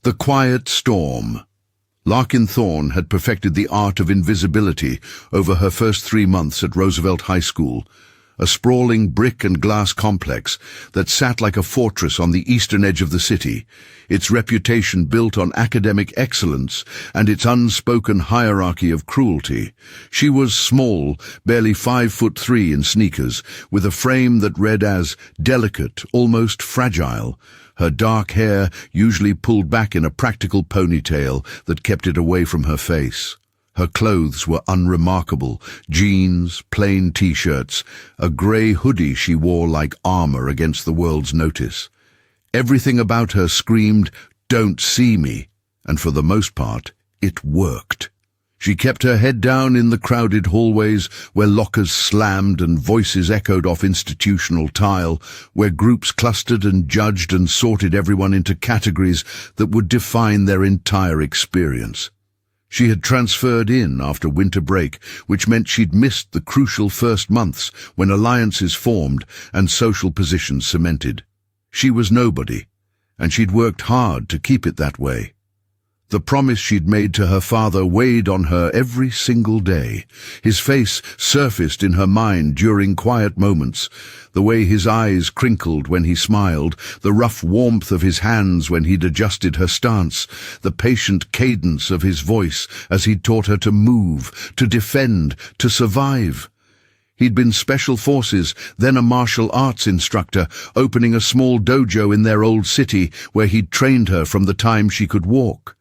The Quiet Storm. Larkin Thorne had perfected the art of invisibility over her first 3 months at Roosevelt High School, a sprawling brick and glass complex that sat like a fortress on the eastern edge of the city, its reputation built on academic excellence and its unspoken hierarchy of cruelty. She was small, barely 5'3" in sneakers, with a frame that read as delicate, almost fragile. Her dark hair usually pulled back in a practical ponytail that kept it away from her face. Her clothes were unremarkable: jeans, plain t-shirts, a grey hoodie she wore like armor against the world's notice. Everything about her screamed, "Don't see me," and for the most part, it worked. She kept her head down in the crowded hallways where lockers slammed and voices echoed off institutional tile, where groups clustered and judged and sorted everyone into categories that would define their entire experience. She had transferred in after winter break, which meant she'd missed the crucial first months when alliances formed and social positions cemented. She was nobody, and she'd worked hard to keep it that way. The promise she'd made to her father weighed on her every single day. His face surfaced in her mind during quiet moments, the way his eyes crinkled when he smiled, the rough warmth of his hands when he'd adjusted her stance, the patient cadence of his voice as he'd taught her to move, to defend, to survive. He'd been Special Forces, then a martial arts instructor, opening a small dojo in their old city where he'd trained her from the time she could walk.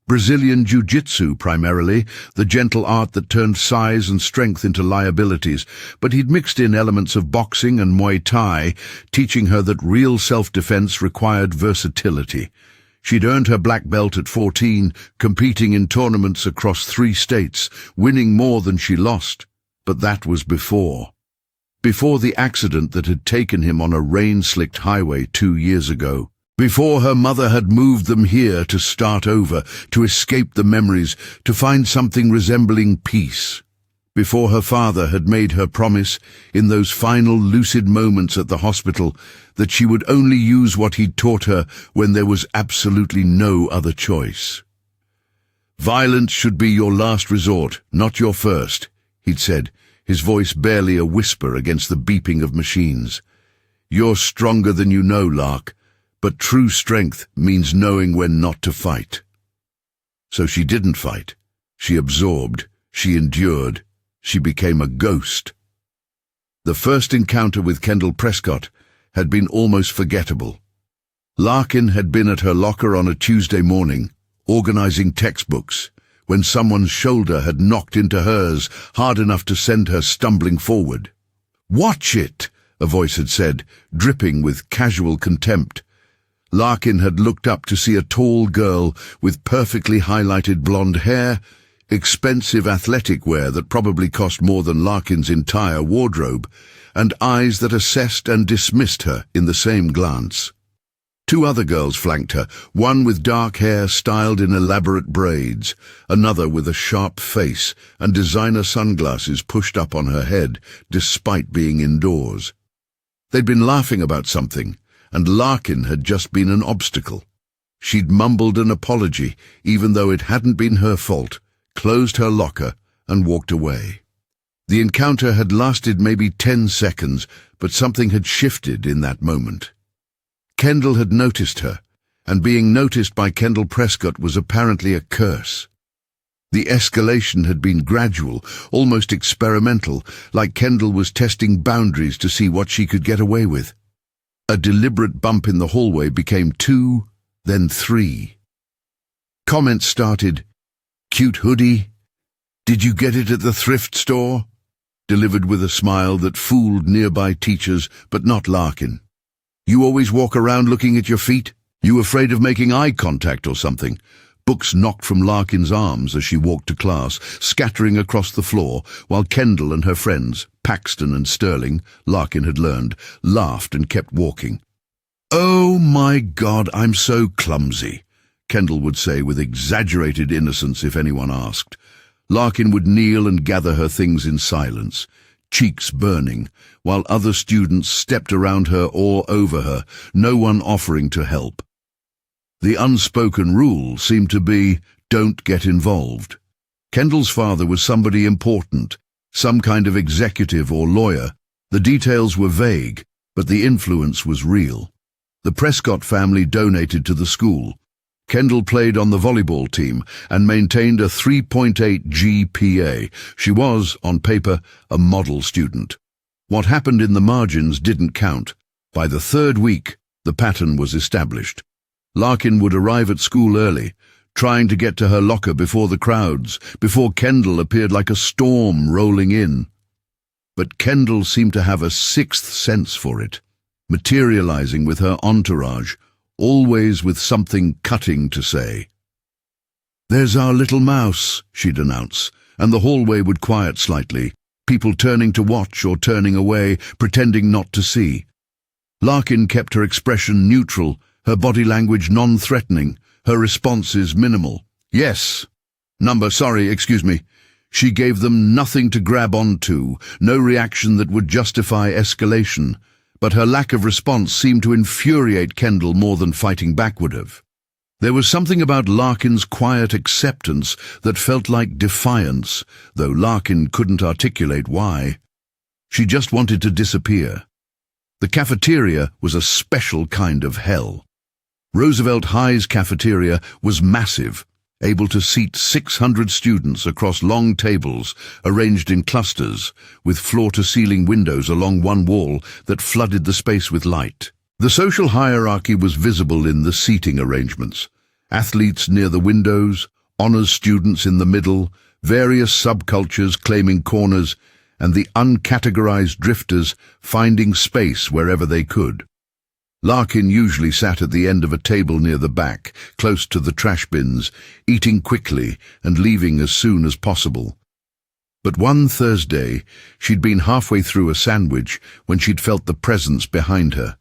Brazilian jiu-jitsu primarily, the gentle art that turned size and strength into liabilities, but he'd mixed in elements of boxing and Muay Thai, teaching her that real self-defense required versatility. She'd earned her black belt at 14, competing in tournaments across 3 states, winning more than she lost. But that was before the accident that had taken him on a rain-slicked highway 2 years ago. Before her mother had moved them here to start over, to escape the memories, to find something resembling peace. Before her father had made her promise, in those final lucid moments at the hospital, that she would only use what he'd taught her when there was absolutely no other choice. "Violence should be your last resort, not your first," he'd said, his voice barely a whisper against the beeping of machines. "You're stronger than you know, Lark. But true strength means knowing when not to fight." So she didn't fight. She absorbed. She endured. She became a ghost. The first encounter with Kendall Prescott had been almost forgettable. Larkin had been at her locker on a Tuesday morning, organizing textbooks, when someone's shoulder had knocked into hers hard enough to send her stumbling forward. "Watch it," a voice had said, dripping with casual contempt. Larkin had looked up to see a tall girl with perfectly highlighted blonde hair, expensive athletic wear that probably cost more than Larkin's entire wardrobe, and eyes that assessed and dismissed her in the same glance. 2 other girls flanked her, one with dark hair styled in elaborate braids, another with a sharp face and designer sunglasses pushed up on her head, despite being indoors. They'd been laughing about something, and Larkin had just been an obstacle. She'd mumbled an apology, even though it hadn't been her fault, closed her locker, and walked away. The encounter had lasted maybe 10 seconds, but something had shifted in that moment. Kendall had noticed her, and being noticed by Kendall Prescott was apparently a curse. The escalation had been gradual, almost experimental, like Kendall was testing boundaries to see what she could get away with. A deliberate bump in the hallway became 2, then 3. Comments started, "Cute hoodie," "Did you get it at the thrift store?" delivered with a smile that fooled nearby teachers, but not Larkin. "You always walk around looking at your feet? You afraid of making eye contact or something?" Books knocked from Larkin's arms as she walked to class, scattering across the floor, while Kendall and her friends, Paxton and Sterling, Larkin had learned, laughed and kept walking. "Oh my God, I'm so clumsy," Kendall would say with exaggerated innocence if anyone asked. Larkin would kneel and gather her things in silence, cheeks burning, while other students stepped around her or over her, no one offering to help. The unspoken rule seemed to be, don't get involved. Kendall's father was somebody important, some kind of executive or lawyer. The details were vague, but the influence was real. The Prescott family donated to the school. Kendall played on the volleyball team and maintained a 3.8 GPA. She was, on paper, a model student. What happened in the margins didn't count. By the third week, the pattern was established. Larkin would arrive at school early, trying to get to her locker before the crowds, before Kendall appeared like a storm rolling in. But Kendall seemed to have a sixth sense for it, materializing with her entourage, always with something cutting to say. "There's our little mouse," she'd announce, and the hallway would quiet slightly, people turning to watch or turning away, pretending not to see. Larkin kept her expression neutral, her body language non-threatening, her responses minimal. "Yes. Number, sorry, excuse me." She gave them nothing to grab onto, no reaction that would justify escalation. But her lack of response seemed to infuriate Kendall more than fighting back would have. There was something about Larkin's quiet acceptance that felt like defiance, though Larkin couldn't articulate why. She just wanted to disappear. The cafeteria was a special kind of hell. Roosevelt High's cafeteria was massive, able to seat 600 students across long tables arranged in clusters, with floor-to-ceiling windows along one wall that flooded the space with light. The social hierarchy was visible in the seating arrangements. Athletes near the windows, honors students in the middle, various subcultures claiming corners, and the uncategorized drifters finding space wherever they could. Larkin usually sat at the end of a table near the back, close to the trash bins, eating quickly and leaving as soon as possible. But one Thursday, she'd been halfway through a sandwich when she'd felt the presence behind her,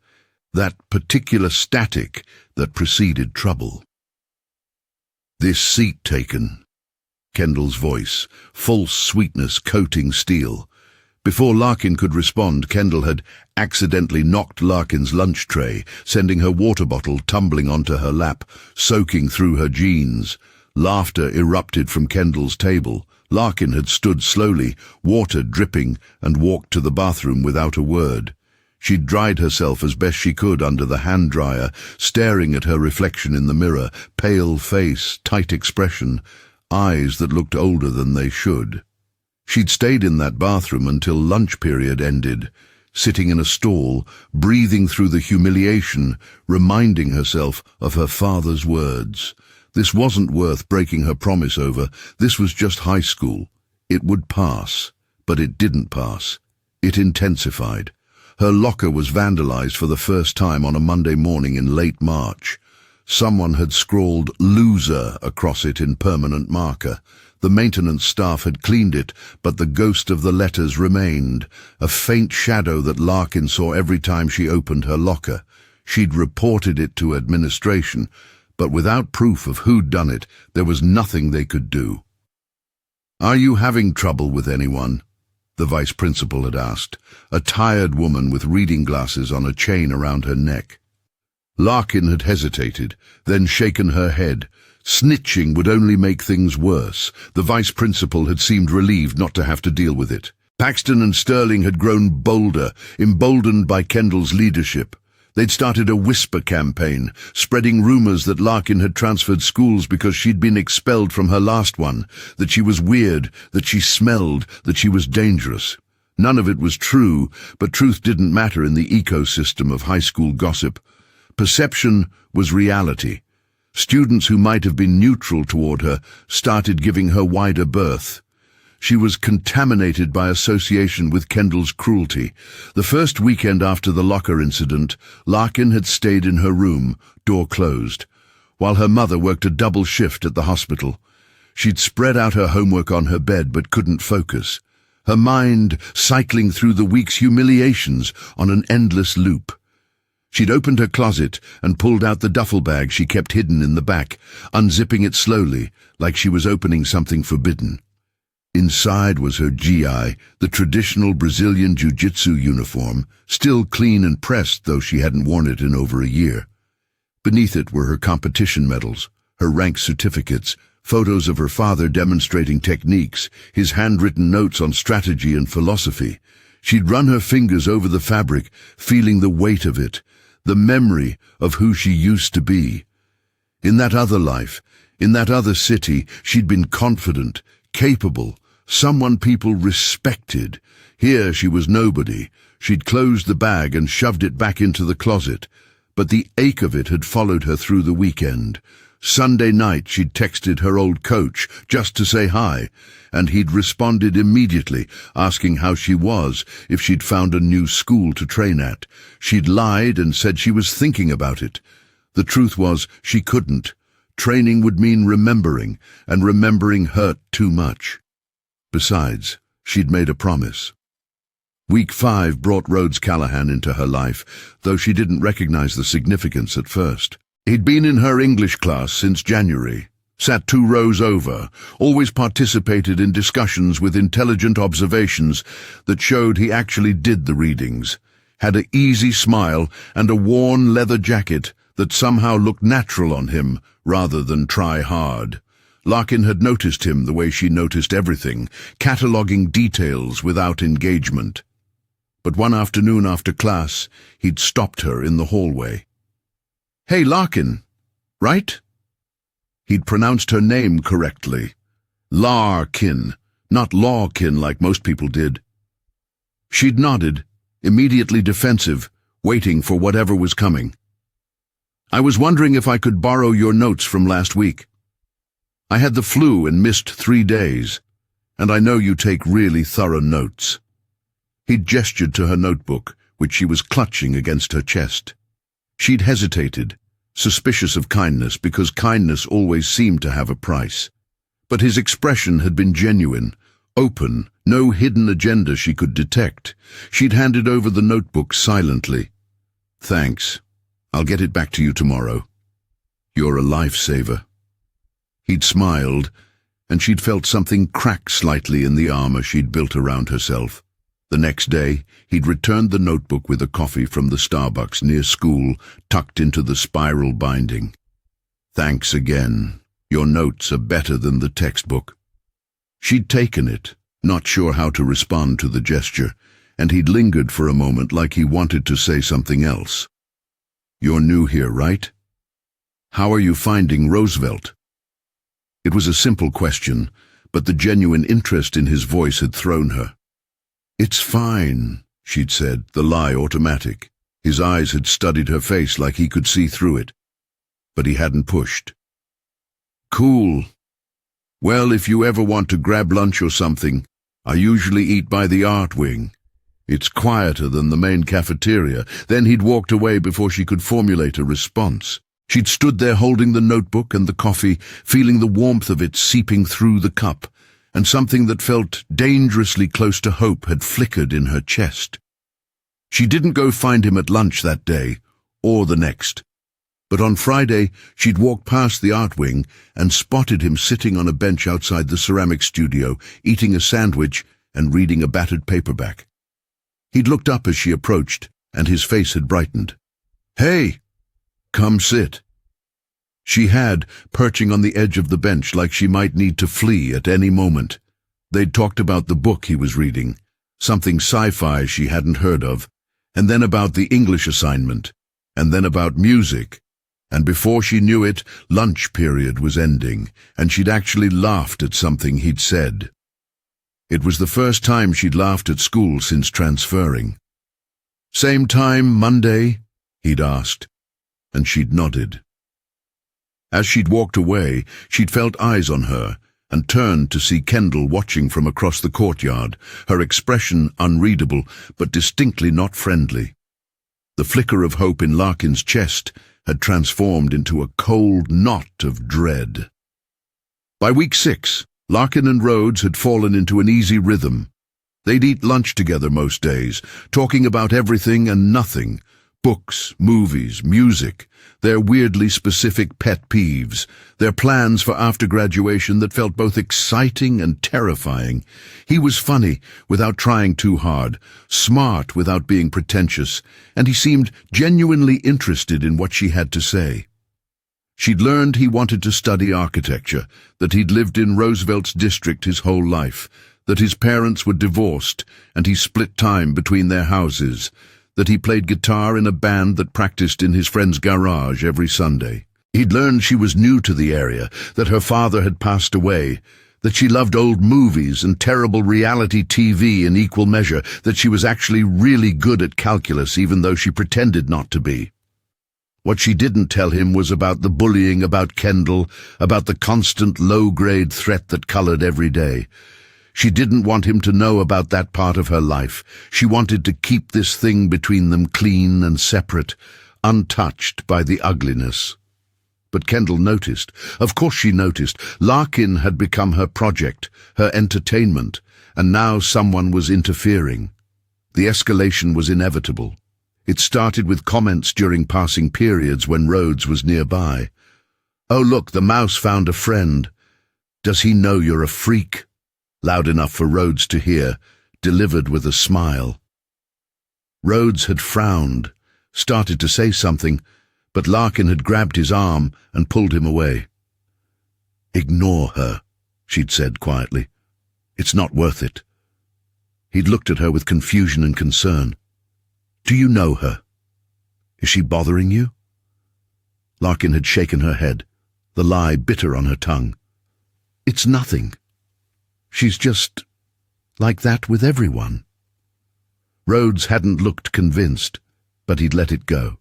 that particular static that preceded trouble. "This seat taken," Kendall's voice, false sweetness coating steel. Before Larkin could respond, Kendall had accidentally knocked Larkin's lunch tray, sending her water bottle tumbling onto her lap, soaking through her jeans. Laughter erupted from Kendall's table. Larkin had stood slowly, water dripping, and walked to the bathroom without a word. She'd dried herself as best she could under the hand dryer, staring at her reflection in the mirror, pale face, tight expression, eyes that looked older than they should. She'd stayed in that bathroom until lunch period ended, sitting in a stall, breathing through the humiliation, reminding herself of her father's words. This wasn't worth breaking her promise over. This was just high school. It would pass. But it didn't pass. It intensified. Her locker was vandalized for the first time on a Monday morning in late March. Someone had scrawled "loser" across it in permanent marker. The maintenance staff had cleaned it, but the ghost of the letters remained, a faint shadow that Larkin saw every time she opened her locker. She'd reported it to administration, but without proof of who'd done it, there was nothing they could do. "Are you having trouble with anyone?" the vice principal had asked, a tired woman with reading glasses on a chain around her neck. Larkin had hesitated, then shaken her head. Snitching would only make things worse. The vice principal had seemed relieved not to have to deal with it. Paxton and Sterling had grown bolder, emboldened by Kendall's leadership. They'd started a whisper campaign, spreading rumors that Larkin had transferred schools because she'd been expelled from her last one, that she was weird, that she smelled, that she was dangerous. None of it was true, but truth didn't matter in the ecosystem of high school gossip. Perception was reality. Students who might have been neutral toward her started giving her wider berth. She was contaminated by association with Kendall's cruelty. The first weekend after the locker incident, Larkin had stayed in her room, door closed, while her mother worked a double shift at the hospital. She'd spread out her homework on her bed but couldn't focus, her mind cycling through the week's humiliations on an endless loop. She'd opened her closet and pulled out the duffel bag she kept hidden in the back, unzipping it slowly, like she was opening something forbidden. Inside was her GI, the traditional Brazilian jiu-jitsu uniform, still clean and pressed though she hadn't worn it in over a year. Beneath it were her competition medals, her rank certificates, photos of her father demonstrating techniques, his handwritten notes on strategy and philosophy. She'd run her fingers over the fabric, feeling the weight of it, the memory of who she used to be. In that other life, in that other city, she'd been confident, capable, someone people respected. Here she was nobody. She'd closed the bag and shoved it back into the closet, but the ache of it had followed her through the weekend. Sunday night she'd texted her old coach just to say hi, and he'd responded immediately, asking how she was, if she'd found a new school to train at. She'd lied and said she was thinking about it. The truth was, she couldn't. Training would mean remembering, and remembering hurt too much. Besides, she'd made a promise. Week 5 brought Rhodes Callahan into her life, though she didn't recognize the significance at first. He'd been in her English class since January, sat 2 rows over, always participated in discussions with intelligent observations that showed he actually did the readings, had an easy smile and a worn leather jacket that somehow looked natural on him rather than try hard. Larkin had noticed him the way she noticed everything, cataloguing details without engagement. But one afternoon after class, he'd stopped her in the hallway. "Hey, Larkin, right?" He'd pronounced her name correctly. Larkin, not Lawkin like most people did. She'd nodded, immediately defensive, waiting for whatever was coming. "I was wondering if I could borrow your notes from last week. I had the flu and missed 3 days, and I know you take really thorough notes." He'd gestured to her notebook, which she was clutching against her chest. She'd hesitated, suspicious of kindness because kindness always seemed to have a price. But his expression had been genuine, open, no hidden agenda she could detect. She'd handed over the notebook silently. "Thanks. I'll get it back to you tomorrow. You're a lifesaver." He'd smiled, and she'd felt something crack slightly in the armor she'd built around herself. The next day, he'd returned the notebook with a coffee from the Starbucks near school, tucked into the spiral binding. "Thanks again. Your notes are better than the textbook." She'd taken it, not sure how to respond to the gesture, and he'd lingered for a moment like he wanted to say something else. "You're new here, right? How are you finding Roosevelt?" It was a simple question, but the genuine interest in his voice had thrown her. "It's fine," she'd said, the lie automatic. His eyes had studied her face like he could see through it, but he hadn't pushed. "Cool. Well, if you ever want to grab lunch or something, I usually eat by the art wing. It's quieter than the main cafeteria." Then he'd walked away before she could formulate a response. She'd stood there holding the notebook and the coffee, feeling the warmth of it seeping through the cup, and something that felt dangerously close to hope had flickered in her chest. She didn't go find him at lunch that day, or the next. But on Friday, she'd walked past the art wing and spotted him sitting on a bench outside the ceramic studio, eating a sandwich and reading a battered paperback. He'd looked up as she approached, and his face had brightened. "Hey, come sit." She had, perching on the edge of the bench like she might need to flee at any moment. They'd talked about the book he was reading, something sci-fi she hadn't heard of, and then about the English assignment, and then about music. And before she knew it, lunch period was ending, and she'd actually laughed at something he'd said. It was the first time she'd laughed at school since transferring. "Same time Monday?" he'd asked, and she'd nodded. As she'd walked away, she'd felt eyes on her, and turned to see Kendall watching from across the courtyard, her expression unreadable, but distinctly not friendly. The flicker of hope in Larkin's chest had transformed into a cold knot of dread. By week 6, Larkin and Rhodes had fallen into an easy rhythm. They'd eat lunch together most days, talking about everything and nothing. Books, movies, music, their weirdly specific pet peeves, their plans for after graduation that felt both exciting and terrifying. He was funny without trying too hard, smart without being pretentious, and he seemed genuinely interested in what she had to say. She'd learned he wanted to study architecture, that he'd lived in Roosevelt's district his whole life, that his parents were divorced and he split time between their houses, that he played guitar in a band that practiced in his friend's garage every Sunday. He'd learned she was new to the area, that her father had passed away, that she loved old movies and terrible reality TV in equal measure, that she was actually really good at calculus even though she pretended not to be. What she didn't tell him was about the bullying, about Kendall, about the constant low-grade threat that colored every day. She didn't want him to know about that part of her life. She wanted to keep this thing between them clean and separate, untouched by the ugliness. But Kendall noticed. Of course she noticed. Larkin had become her project, her entertainment, and now someone was interfering. The escalation was inevitable. It started with comments during passing periods when Rhodes was nearby. "Oh, look, the mouse found a friend. Does he know you're a freak?" Loud enough for Rhodes to hear, delivered with a smile. Rhodes had frowned, started to say something, but Larkin had grabbed his arm and pulled him away. "Ignore her," she'd said quietly. "It's not worth it." He'd looked at her with confusion and concern. "Do you know her? Is she bothering you?" Larkin had shaken her head, the lie bitter on her tongue. "It's nothing. She's just like that with everyone." Rhodes hadn't looked convinced, but he'd let it go.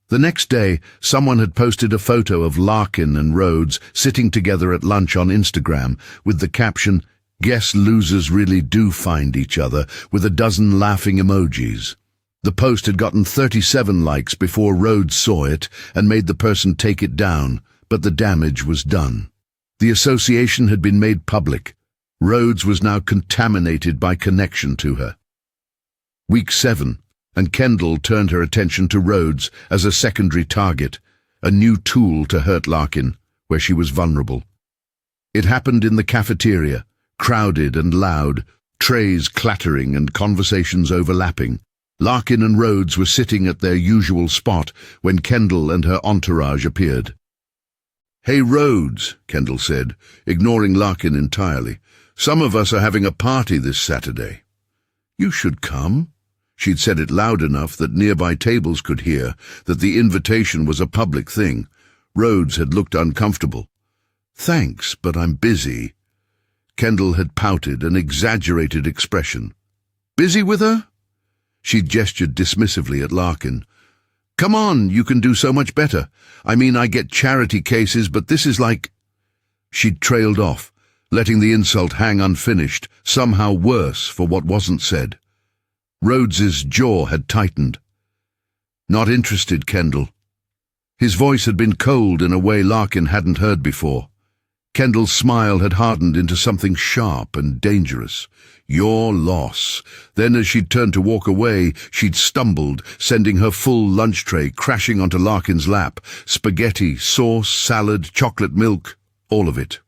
The next day, someone had posted a photo of Larkin and Rhodes sitting together at lunch on Instagram with the caption, "Guess losers really do find each other," with a dozen laughing emojis. The post had gotten 37 likes before Rhodes saw it and made the person take it down, but the damage was done. The association had been made public. Rhodes was now contaminated by connection to her. Week 7, and Kendall turned her attention to Rhodes as a secondary target, a new tool to hurt Larkin, where she was vulnerable. It happened in the cafeteria, crowded and loud, trays clattering and conversations overlapping. Larkin and Rhodes were sitting at their usual spot when Kendall and her entourage appeared. "Hey, Rhodes," Kendall said, ignoring Larkin entirely. "Some of us are having a party this Saturday." "You should come." She'd said it loud enough that nearby tables could hear, that the invitation was a public thing. Rhodes had looked uncomfortable. "Thanks, but I'm busy." Kendall had pouted, an exaggerated expression. "Busy with her?" She gestured dismissively at Larkin. "Come on, you can do so much better. I mean, I get charity cases, but this is like—" She'd trailed off, letting the insult hang unfinished, somehow worse for what wasn't said. Rhodes's jaw had tightened. "Not interested, Kendall." His voice had been cold in a way Larkin hadn't heard before. Kendall's smile had hardened into something sharp and dangerous. "Your loss." Then as she'd turned to walk away, she'd stumbled, sending her full lunch tray crashing onto Larkin's lap. Spaghetti, sauce, salad, chocolate milk, all of it.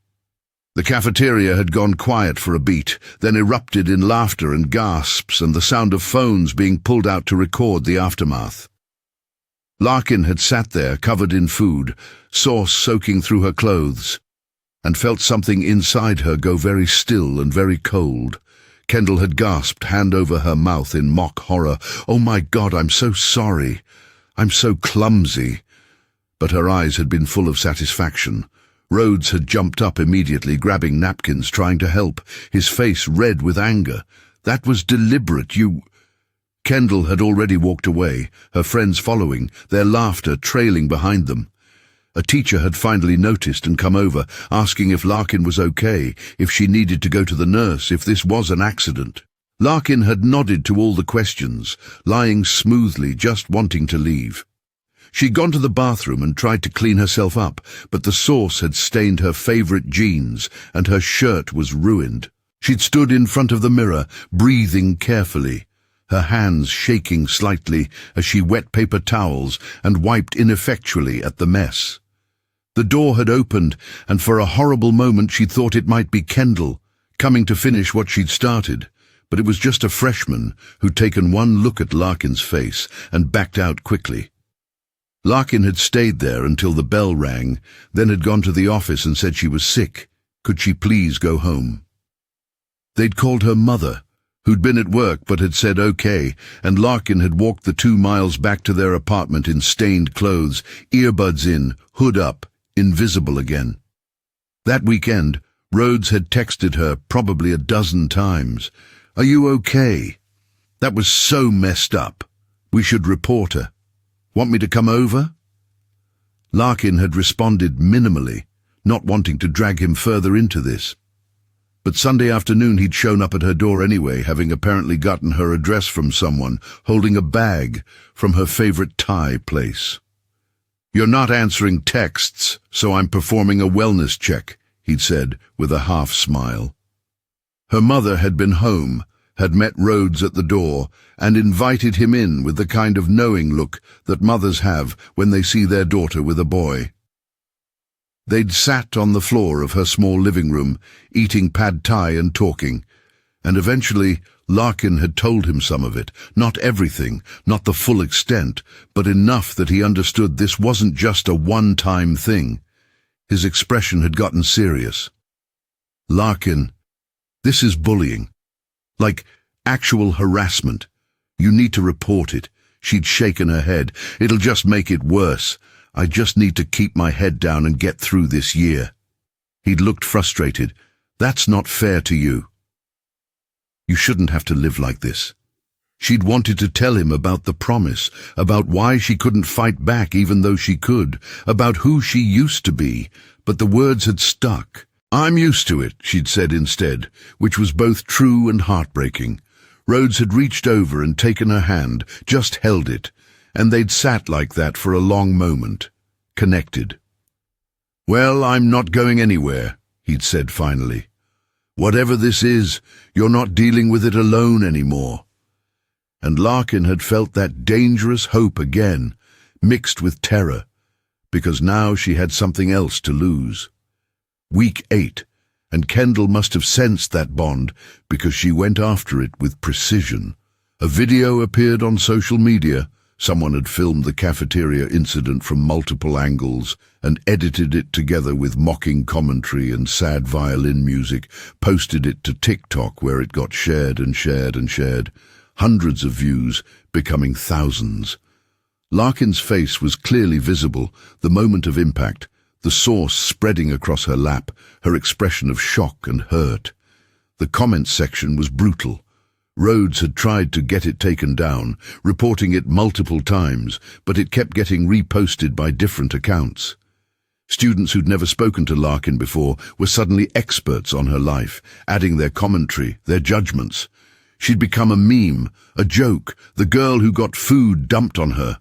The cafeteria had gone quiet for a beat, then erupted in laughter and gasps and the sound of phones being pulled out to record the aftermath. Larkin had sat there, covered in food, sauce soaking through her clothes, and felt something inside her go very still and very cold. Kendall had gasped, hand over her mouth in mock horror. "Oh my God, I'm so sorry. I'm so clumsy." But her eyes had been full of satisfaction. Rhodes had jumped up immediately, grabbing napkins, trying to help, his face red with anger. "That was deliberate, you—" Kendall had already walked away, her friends following, their laughter trailing behind them. A teacher had finally noticed and come over, asking if Larkin was okay, if she needed to go to the nurse, if this was an accident. Larkin had nodded to all the questions, lying smoothly, just wanting to leave. She'd gone to the bathroom and tried to clean herself up, but the sauce had stained her favorite jeans, and her shirt was ruined. She'd stood in front of the mirror, breathing carefully, her hands shaking slightly as she wet paper towels and wiped ineffectually at the mess. The door had opened, and for a horrible moment she'd thought it might be Kendall, coming to finish what she'd started, but it was just a freshman who'd taken one look at Larkin's face and backed out quickly. Larkin had stayed there until the bell rang, then had gone to the office and said she was sick. Could she please go home? They'd called her mother, who'd been at work but had said okay, and Larkin had walked the 2 miles back to their apartment in stained clothes, earbuds in, hood up, invisible again. That weekend, Rhodes had texted her probably a dozen times. "Are you okay? That was so messed up. We should report her. Want me to come over?" Larkin had responded minimally, not wanting to drag him further into this. But Sunday afternoon he'd shown up at her door anyway, having apparently gotten her address from someone, holding a bag from her favorite Thai place. "You're not answering texts, so I'm performing a wellness check," he'd said with a half smile. Her mother had been home, had met Rhodes at the door, and invited him in with the kind of knowing look that mothers have when they see their daughter with a boy. They'd sat on the floor of her small living room, eating pad thai and talking, and eventually Larkin had told him some of it, not everything, not the full extent, but enough that he understood this wasn't just a one-time thing. His expression had gotten serious. "Larkin, this is bullying. Like actual harassment. You need to report it." She'd shaken her head. "It'll just make it worse. I just need to keep my head down and get through this year." He'd looked frustrated. "That's not fair to you. You shouldn't have to live like this." She'd wanted to tell him about the promise, about why she couldn't fight back even though she could, about who she used to be, but the words had stuck. "I'm used to it," she'd said instead, which was both true and heartbreaking. Rhodes had reached over and taken her hand, just held it, and they'd sat like that for a long moment, connected. "Well, I'm not going anywhere," he'd said finally. "Whatever this is, you're not dealing with it alone anymore." And Larkin had felt that dangerous hope again, mixed with terror, because now she had something else to lose. Week 8, and Kendall must have sensed that bond because she went after it with precision. A video appeared on social media. Someone had filmed the cafeteria incident from multiple angles and edited it together with mocking commentary and sad violin music, posted it to TikTok where it got shared and shared and shared. Hundreds of views, becoming thousands. Larkin's face was clearly visible, the moment of impact, the source spreading across her lap, her expression of shock and hurt. The comments section was brutal. Rhodes had tried to get it taken down, reporting it multiple times, but it kept getting reposted by different accounts. Students who'd never spoken to Larkin before were suddenly experts on her life, adding their commentary, their judgments. She'd become a meme, a joke, the girl who got food dumped on her.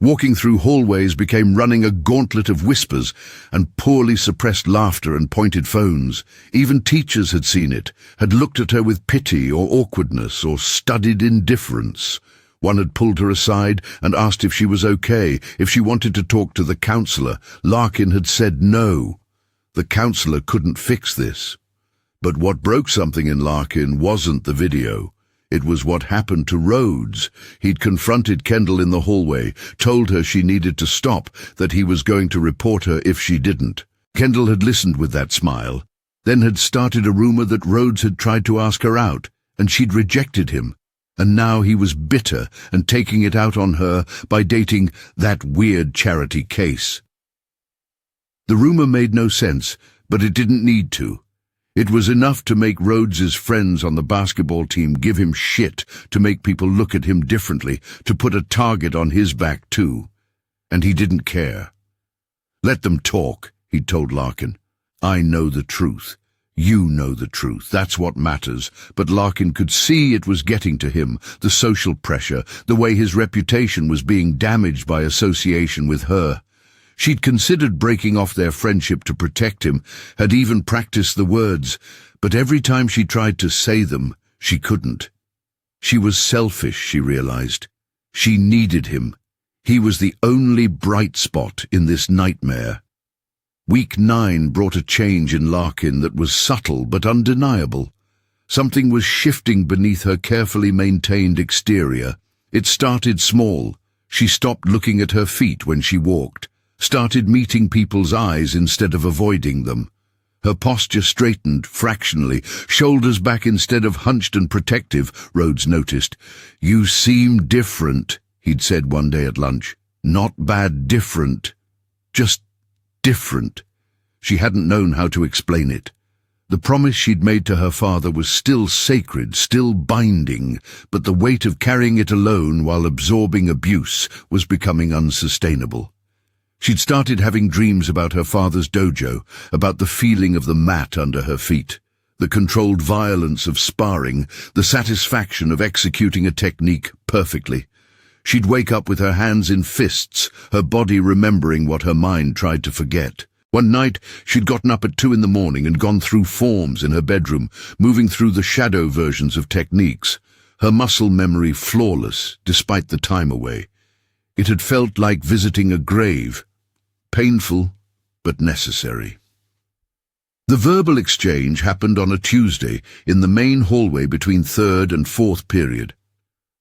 Walking through hallways became running a gauntlet of whispers and poorly suppressed laughter and pointed phones. Even teachers had seen it, had looked at her with pity or awkwardness or studied indifference. One had pulled her aside and asked if she was okay, if she wanted to talk to the counselor. Larkin had said no. The counselor couldn't fix this. But what broke something in Larkin wasn't the video. It was what happened to Rhodes. He'd confronted Kendall in the hallway, told her she needed to stop, that he was going to report her if she didn't. Kendall had listened with that smile, then had started a rumor that Rhodes had tried to ask her out, and she'd rejected him. And now he was bitter and taking it out on her by dating that weird charity case. The rumor made no sense, but it didn't need to. It was enough to make Rhodes's friends on the basketball team give him shit, to make people look at him differently, to put a target on his back too. And he didn't care. "Let them talk," he'd told Larkin. "I know the truth. You know the truth. That's what matters." But Larkin could see it was getting to him, the social pressure, the way his reputation was being damaged by association with her. She'd considered breaking off their friendship to protect him, had even practiced the words, but every time she tried to say them, she couldn't. She was selfish, she realized. She needed him. He was the only bright spot in this nightmare. Week 9 brought a change in Larkin that was subtle but undeniable. Something was shifting beneath her carefully maintained exterior. It started small. She stopped looking at her feet when she walked, started meeting people's eyes instead of avoiding them. Her posture straightened fractionally, shoulders back instead of hunched and protective, Rhodes noticed. "You seem different," he'd said one day at lunch. "Not bad different. Just different." She hadn't known how to explain it. The promise she'd made to her father was still sacred, still binding, but the weight of carrying it alone while absorbing abuse was becoming unsustainable. She'd started having dreams about her father's dojo, about the feeling of the mat under her feet, the controlled violence of sparring, the satisfaction of executing a technique perfectly. She'd wake up with her hands in fists, her body remembering what her mind tried to forget. One night, she'd gotten up at 2 in the morning and gone through forms in her bedroom, moving through the shadow versions of techniques, her muscle memory flawless, despite the time away. It had felt like visiting a grave, painful but necessary. The verbal exchange happened on a Tuesday in the main hallway between 3rd and 4th period.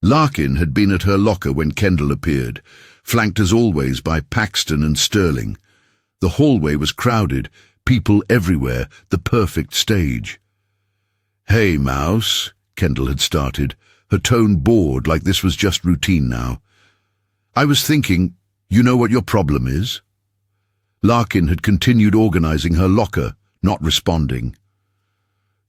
Larkin had been at her locker when Kendall appeared, flanked as always by Paxton and Sterling. The hallway was crowded, people everywhere, the perfect stage. "Hey, Mouse," Kendall had started, her tone bored like this was just routine now. "I was thinking, you know what your problem is?" Larkin had continued organizing her locker, not responding.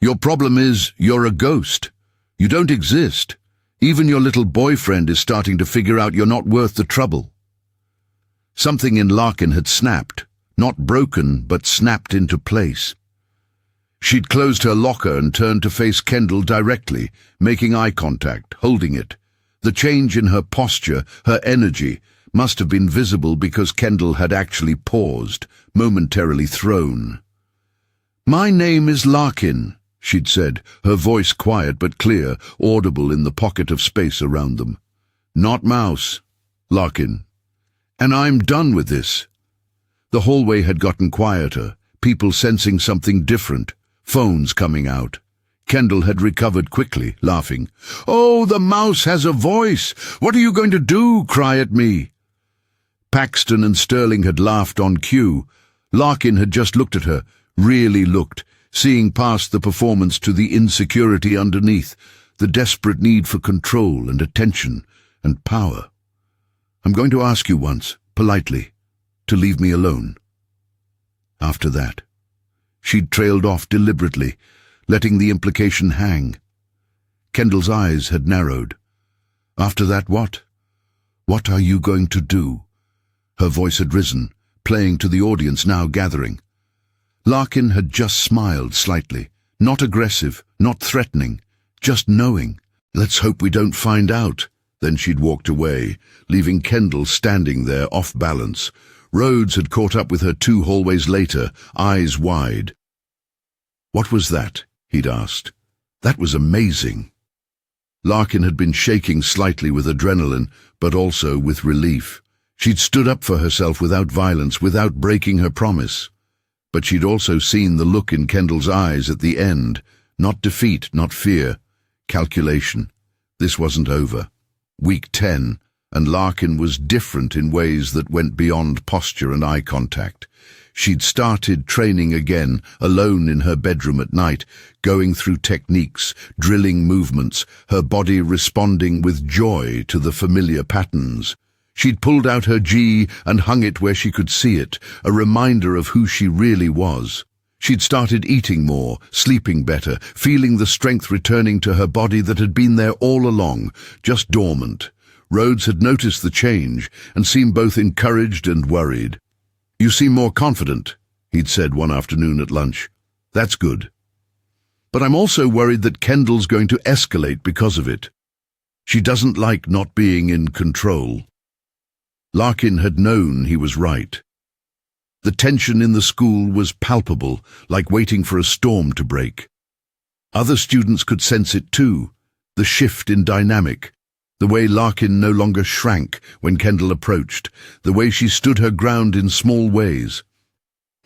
"Your problem is you're a ghost. You don't exist. Even your little boyfriend is starting to figure out you're not worth the trouble." Something in Larkin had snapped, not broken, but snapped into place. She'd closed her locker and turned to face Kendall directly, making eye contact, holding it. The change in her posture, her energy, must have been visible because Kendall had actually paused, momentarily thrown. "My name is Larkin," she'd said, her voice quiet but clear, audible in the pocket of space around them. "Not Mouse, Larkin. And I'm done with this." The hallway had gotten quieter, people sensing something different, phones coming out. Kendall had recovered quickly, laughing. "Oh, the mouse has a voice! What are you going to do, cry at me?" Paxton and Sterling had laughed on cue. Larkin had just looked at her, really looked, seeing past the performance to the insecurity underneath, the desperate need for control and attention and power. "I'm going to ask you once, politely, to leave me alone." After that, she'd trailed off deliberately, letting the implication hang. Kendall's eyes had narrowed. "After that, what? What are you going to do?" Her voice had risen, playing to the audience now gathering. Larkin had just smiled slightly, not aggressive, not threatening, just knowing. "Let's hope we don't find out." Then she'd walked away, leaving Kendall standing there off balance. Rhodes had caught up with her 2 hallways later, eyes wide. "What was that?" he'd asked. "That was amazing." Larkin had been shaking slightly with adrenaline, but also with relief. She'd stood up for herself without violence, without breaking her promise. But she'd also seen the look in Kendall's eyes at the end, not defeat, not fear, calculation. This wasn't over. Week 10, and Larkin was different in ways that went beyond posture and eye contact. She'd started training again, alone in her bedroom at night, going through techniques, drilling movements, her body responding with joy to the familiar patterns. She'd pulled out her gi and hung it where she could see it, a reminder of who she really was. She'd started eating more, sleeping better, feeling the strength returning to her body that had been there all along, just dormant. Rhodes had noticed the change and seemed both encouraged and worried. "You seem more confident," he'd said one afternoon at lunch. "That's good. But I'm also worried that Kendall's going to escalate because of it. She doesn't like not being in control." Larkin had known he was right. The tension in the school was palpable, like waiting for a storm to break. Other students could sense it too, the shift in dynamic, the way Larkin no longer shrank when Kendall approached, the way she stood her ground in small ways.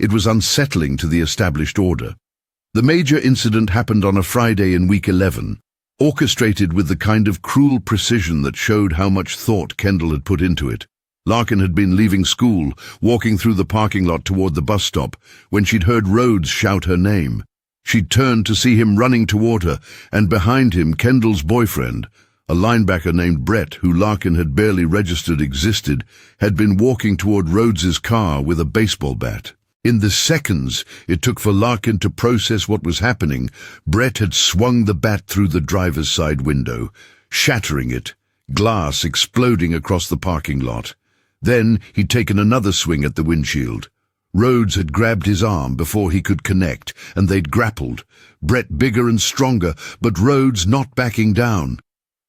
It was unsettling to the established order. The major incident happened on a Friday in week 11. orchestrated with the kind of cruel precision that showed how much thought Kendall had put into it. Larkin had been leaving school, walking through the parking lot toward the bus stop, when she'd heard Rhodes shout her name. She'd turned to see him running toward her, and behind him Kendall's boyfriend, a linebacker named Brett, who Larkin had barely registered existed, had been walking toward Rhodes's car with a baseball bat. In the seconds it took for Larkin to process what was happening, Brett had swung the bat through the driver's side window, shattering it, glass exploding across the parking lot. Then he'd taken another swing at the windshield. Rhodes had grabbed his arm before he could connect, and they'd grappled, Brett bigger and stronger, but Rhodes not backing down.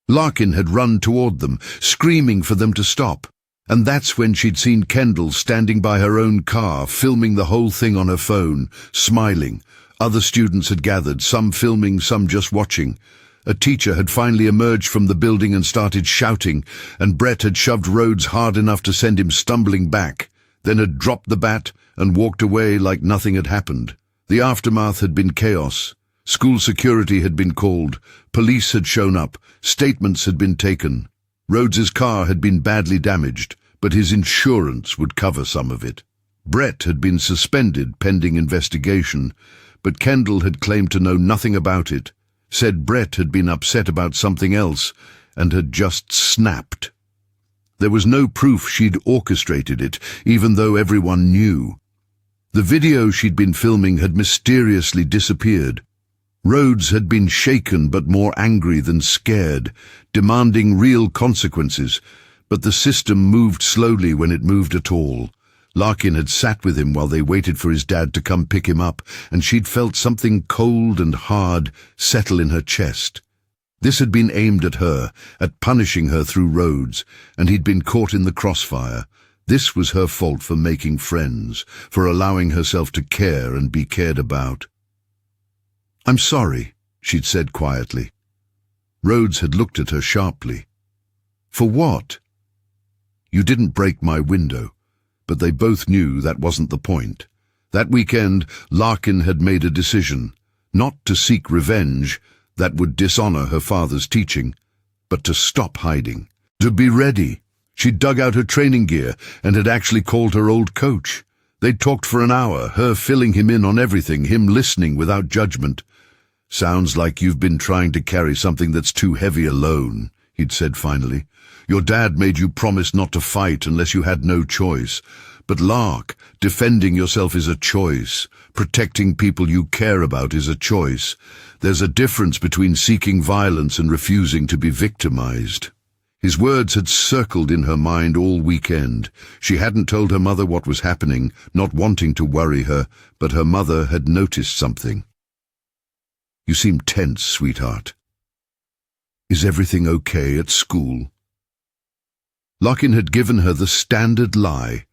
Larkin had run toward them, screaming for them to stop. And that's when she'd seen Kendall standing by her own car, filming the whole thing on her phone, smiling. Other students had gathered, some filming, some just watching. A teacher had finally emerged from the building and started shouting, and Brett had shoved Rhodes hard enough to send him stumbling back, then had dropped the bat and walked away like nothing had happened. The aftermath had been chaos. School security had been called, police had shown up, statements had been taken. Rhodes's car had been badly damaged, but his insurance would cover some of it. Brett had been suspended pending investigation, but Kendall had claimed to know nothing about it, said Brett had been upset about something else, and had just snapped. There was no proof she'd orchestrated it, even though everyone knew. The video she'd been filming had mysteriously disappeared. Rhodes had been shaken but more angry than scared, demanding real consequences, but the system moved slowly when it moved at all. Larkin had sat with him while they waited for his dad to come pick him up, and she'd felt something cold and hard settle in her chest. This had been aimed at her, at punishing her through Rhodes, and he'd been caught in the crossfire. This was her fault for making friends, for allowing herself to care and be cared about. "I'm sorry," she'd said quietly. Rhodes had looked at her sharply. "For what?" "You didn't break my window," but they both knew that wasn't the point. That weekend, Larkin had made a decision, not to seek revenge, that would dishonor her father's teaching, but to stop hiding, to be ready. She'd dug out her training gear and had actually called her old coach. They'd talked for an hour, her filling him in on everything, him listening without judgment. "Sounds like you've been trying to carry something that's too heavy alone," he'd said finally. "Your dad made you promise not to fight unless you had no choice. But Lark, defending yourself is a choice. Protecting people you care about is a choice. There's a difference between seeking violence and refusing to be victimized." His words had circled in her mind all weekend. She hadn't told her mother what was happening, not wanting to worry her, but her mother had noticed something. "You seem tense, sweetheart. Is everything okay at school?" Larkin had given her the standard lie.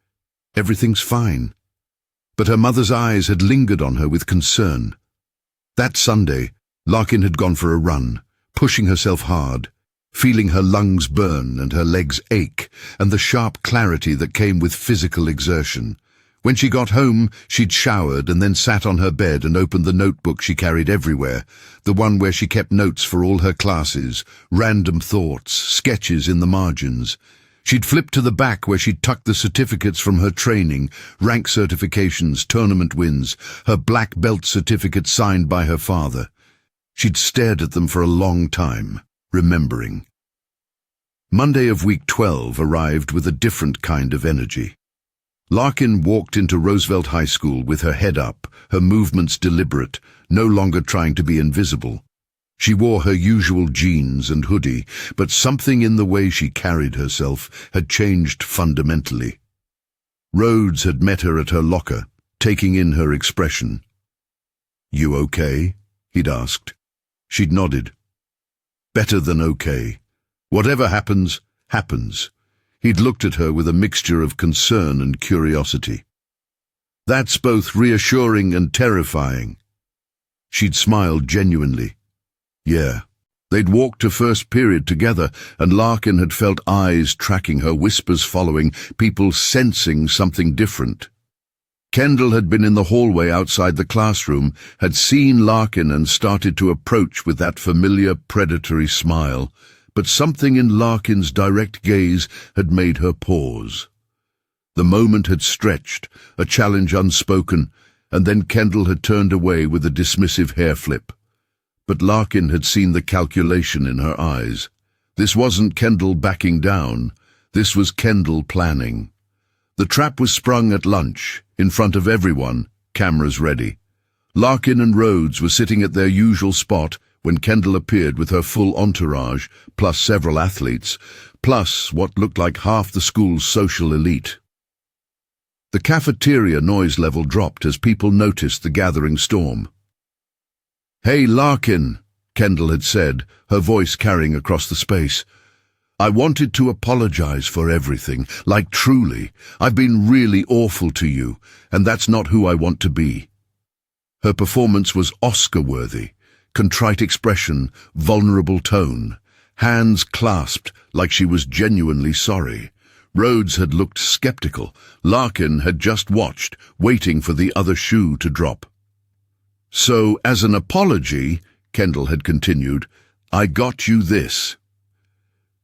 Everything's fine. But her mother's eyes had lingered on her with concern. That Sunday, Larkin had gone for a run, pushing herself hard, feeling her lungs burn and her legs ache, and the sharp clarity that came with physical exertion. When she got home, she'd showered and then sat on her bed and opened the notebook she carried everywhere, the one where she kept notes for all her classes, random thoughts, sketches in the margins. She'd flipped to the back where she'd tucked the certificates from her training, rank certifications, tournament wins, her black belt certificate signed by her father. She'd stared at them for a long time, remembering. Monday of week 12 arrived with a different kind of energy. Larkin walked into Roosevelt High School with her head up, her movements deliberate, no longer trying to be invisible. She wore her usual jeans and hoodie, but something in the way she carried herself had changed fundamentally. Rhodes had met her at her locker, taking in her expression. "You okay?" he'd asked. She'd nodded. "Better than okay. Whatever happens, happens." He'd looked at her with a mixture of concern and curiosity. "That's both reassuring and terrifying." She'd smiled genuinely. Yeah. They'd walked to first period together, and Larkin had felt eyes tracking her, whispers following, people sensing something different. Kendall had been in the hallway outside the classroom, had seen Larkin and started to approach with that familiar predatory smile, but something in Larkin's direct gaze had made her pause. The moment had stretched, a challenge unspoken, and then Kendall had turned away with a dismissive hair flip. But Larkin had seen the calculation in her eyes. This wasn't Kendall backing down. This was Kendall planning. The trap was sprung at lunch, in front of everyone, cameras ready. Larkin and Rhodes were sitting at their usual spot when Kendall appeared with her full entourage, plus several athletes, plus what looked like half the school's social elite. The cafeteria noise level dropped as people noticed the gathering storm. "Hey, Larkin," Kendall had said, her voice carrying across the space. "I wanted to apologize for everything, like truly. I've been really awful to you, and that's not who I want to be." Her performance was Oscar-worthy. Contrite expression, vulnerable tone, hands clasped like she was genuinely sorry. Rhodes had looked skeptical. Larkin had just watched, waiting for the other shoe to drop. "So, as an apology," Kendall had continued, "I got you this."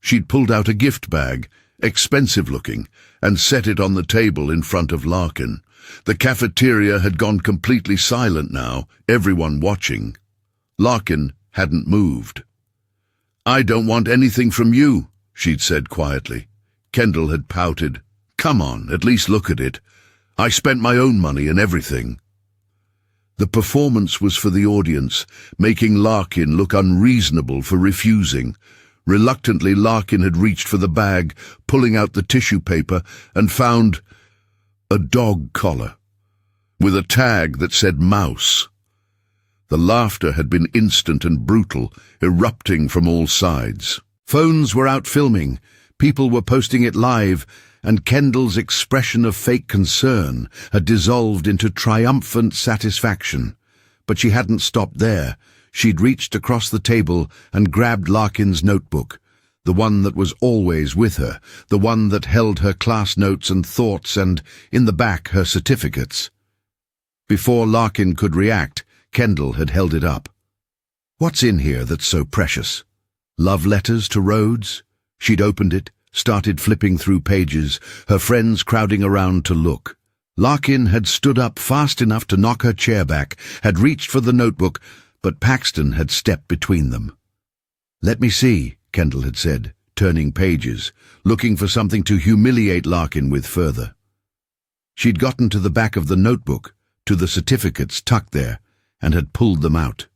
She'd pulled out a gift bag, expensive-looking, and set it on the table in front of Larkin. The cafeteria had gone completely silent now, everyone watching. Larkin hadn't moved. "I don't want anything from you," she'd said quietly. Kendall had pouted. "Come on, at least look at it. I spent my own money and everything." The performance was for the audience, making Larkin look unreasonable for refusing. Reluctantly, Larkin had reached for the bag, pulling out the tissue paper, and found a dog collar, with a tag that said mouse. The laughter had been instant and brutal, erupting from all sides. Phones were out filming, people were posting it live, and Kendall's expression of fake concern had dissolved into triumphant satisfaction. But she hadn't stopped there. She'd reached across the table and grabbed Larkin's notebook, the one that was always with her, the one that held her class notes and thoughts and, in the back, her certificates. Before Larkin could react, Kendall had held it up. "What's in here that's so precious? Love letters to Rhodes?" She'd opened it, started flipping through pages, her friends crowding around to look. Larkin had stood up fast enough to knock her chair back, had reached for the notebook, but Paxton had stepped between them. "Let me see," Kendall had said, turning pages, looking for something to humiliate Larkin with further. She'd gotten to the back of the notebook, to the certificates tucked there, and had pulled them out.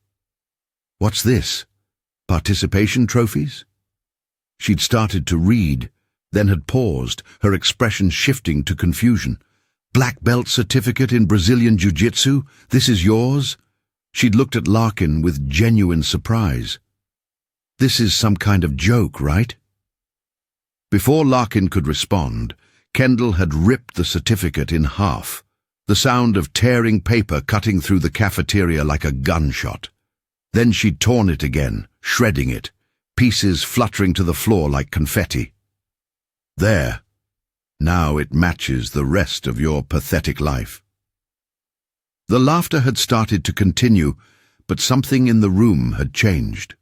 "What's this? Participation trophies?" She'd started to read, then had paused, her expression shifting to confusion. "Black belt certificate in Brazilian Jiu-Jitsu? This is yours?" She'd looked at Larkin with genuine surprise. "This is some kind of joke, right?" Before Larkin could respond, Kendall had ripped the certificate in half, the sound of tearing paper cutting through the cafeteria like a gunshot. Then she'd torn it again, shredding it, pieces fluttering to the floor like confetti. "There. Now it matches the rest of your pathetic life." The laughter had started to continue, but something in the room had changed.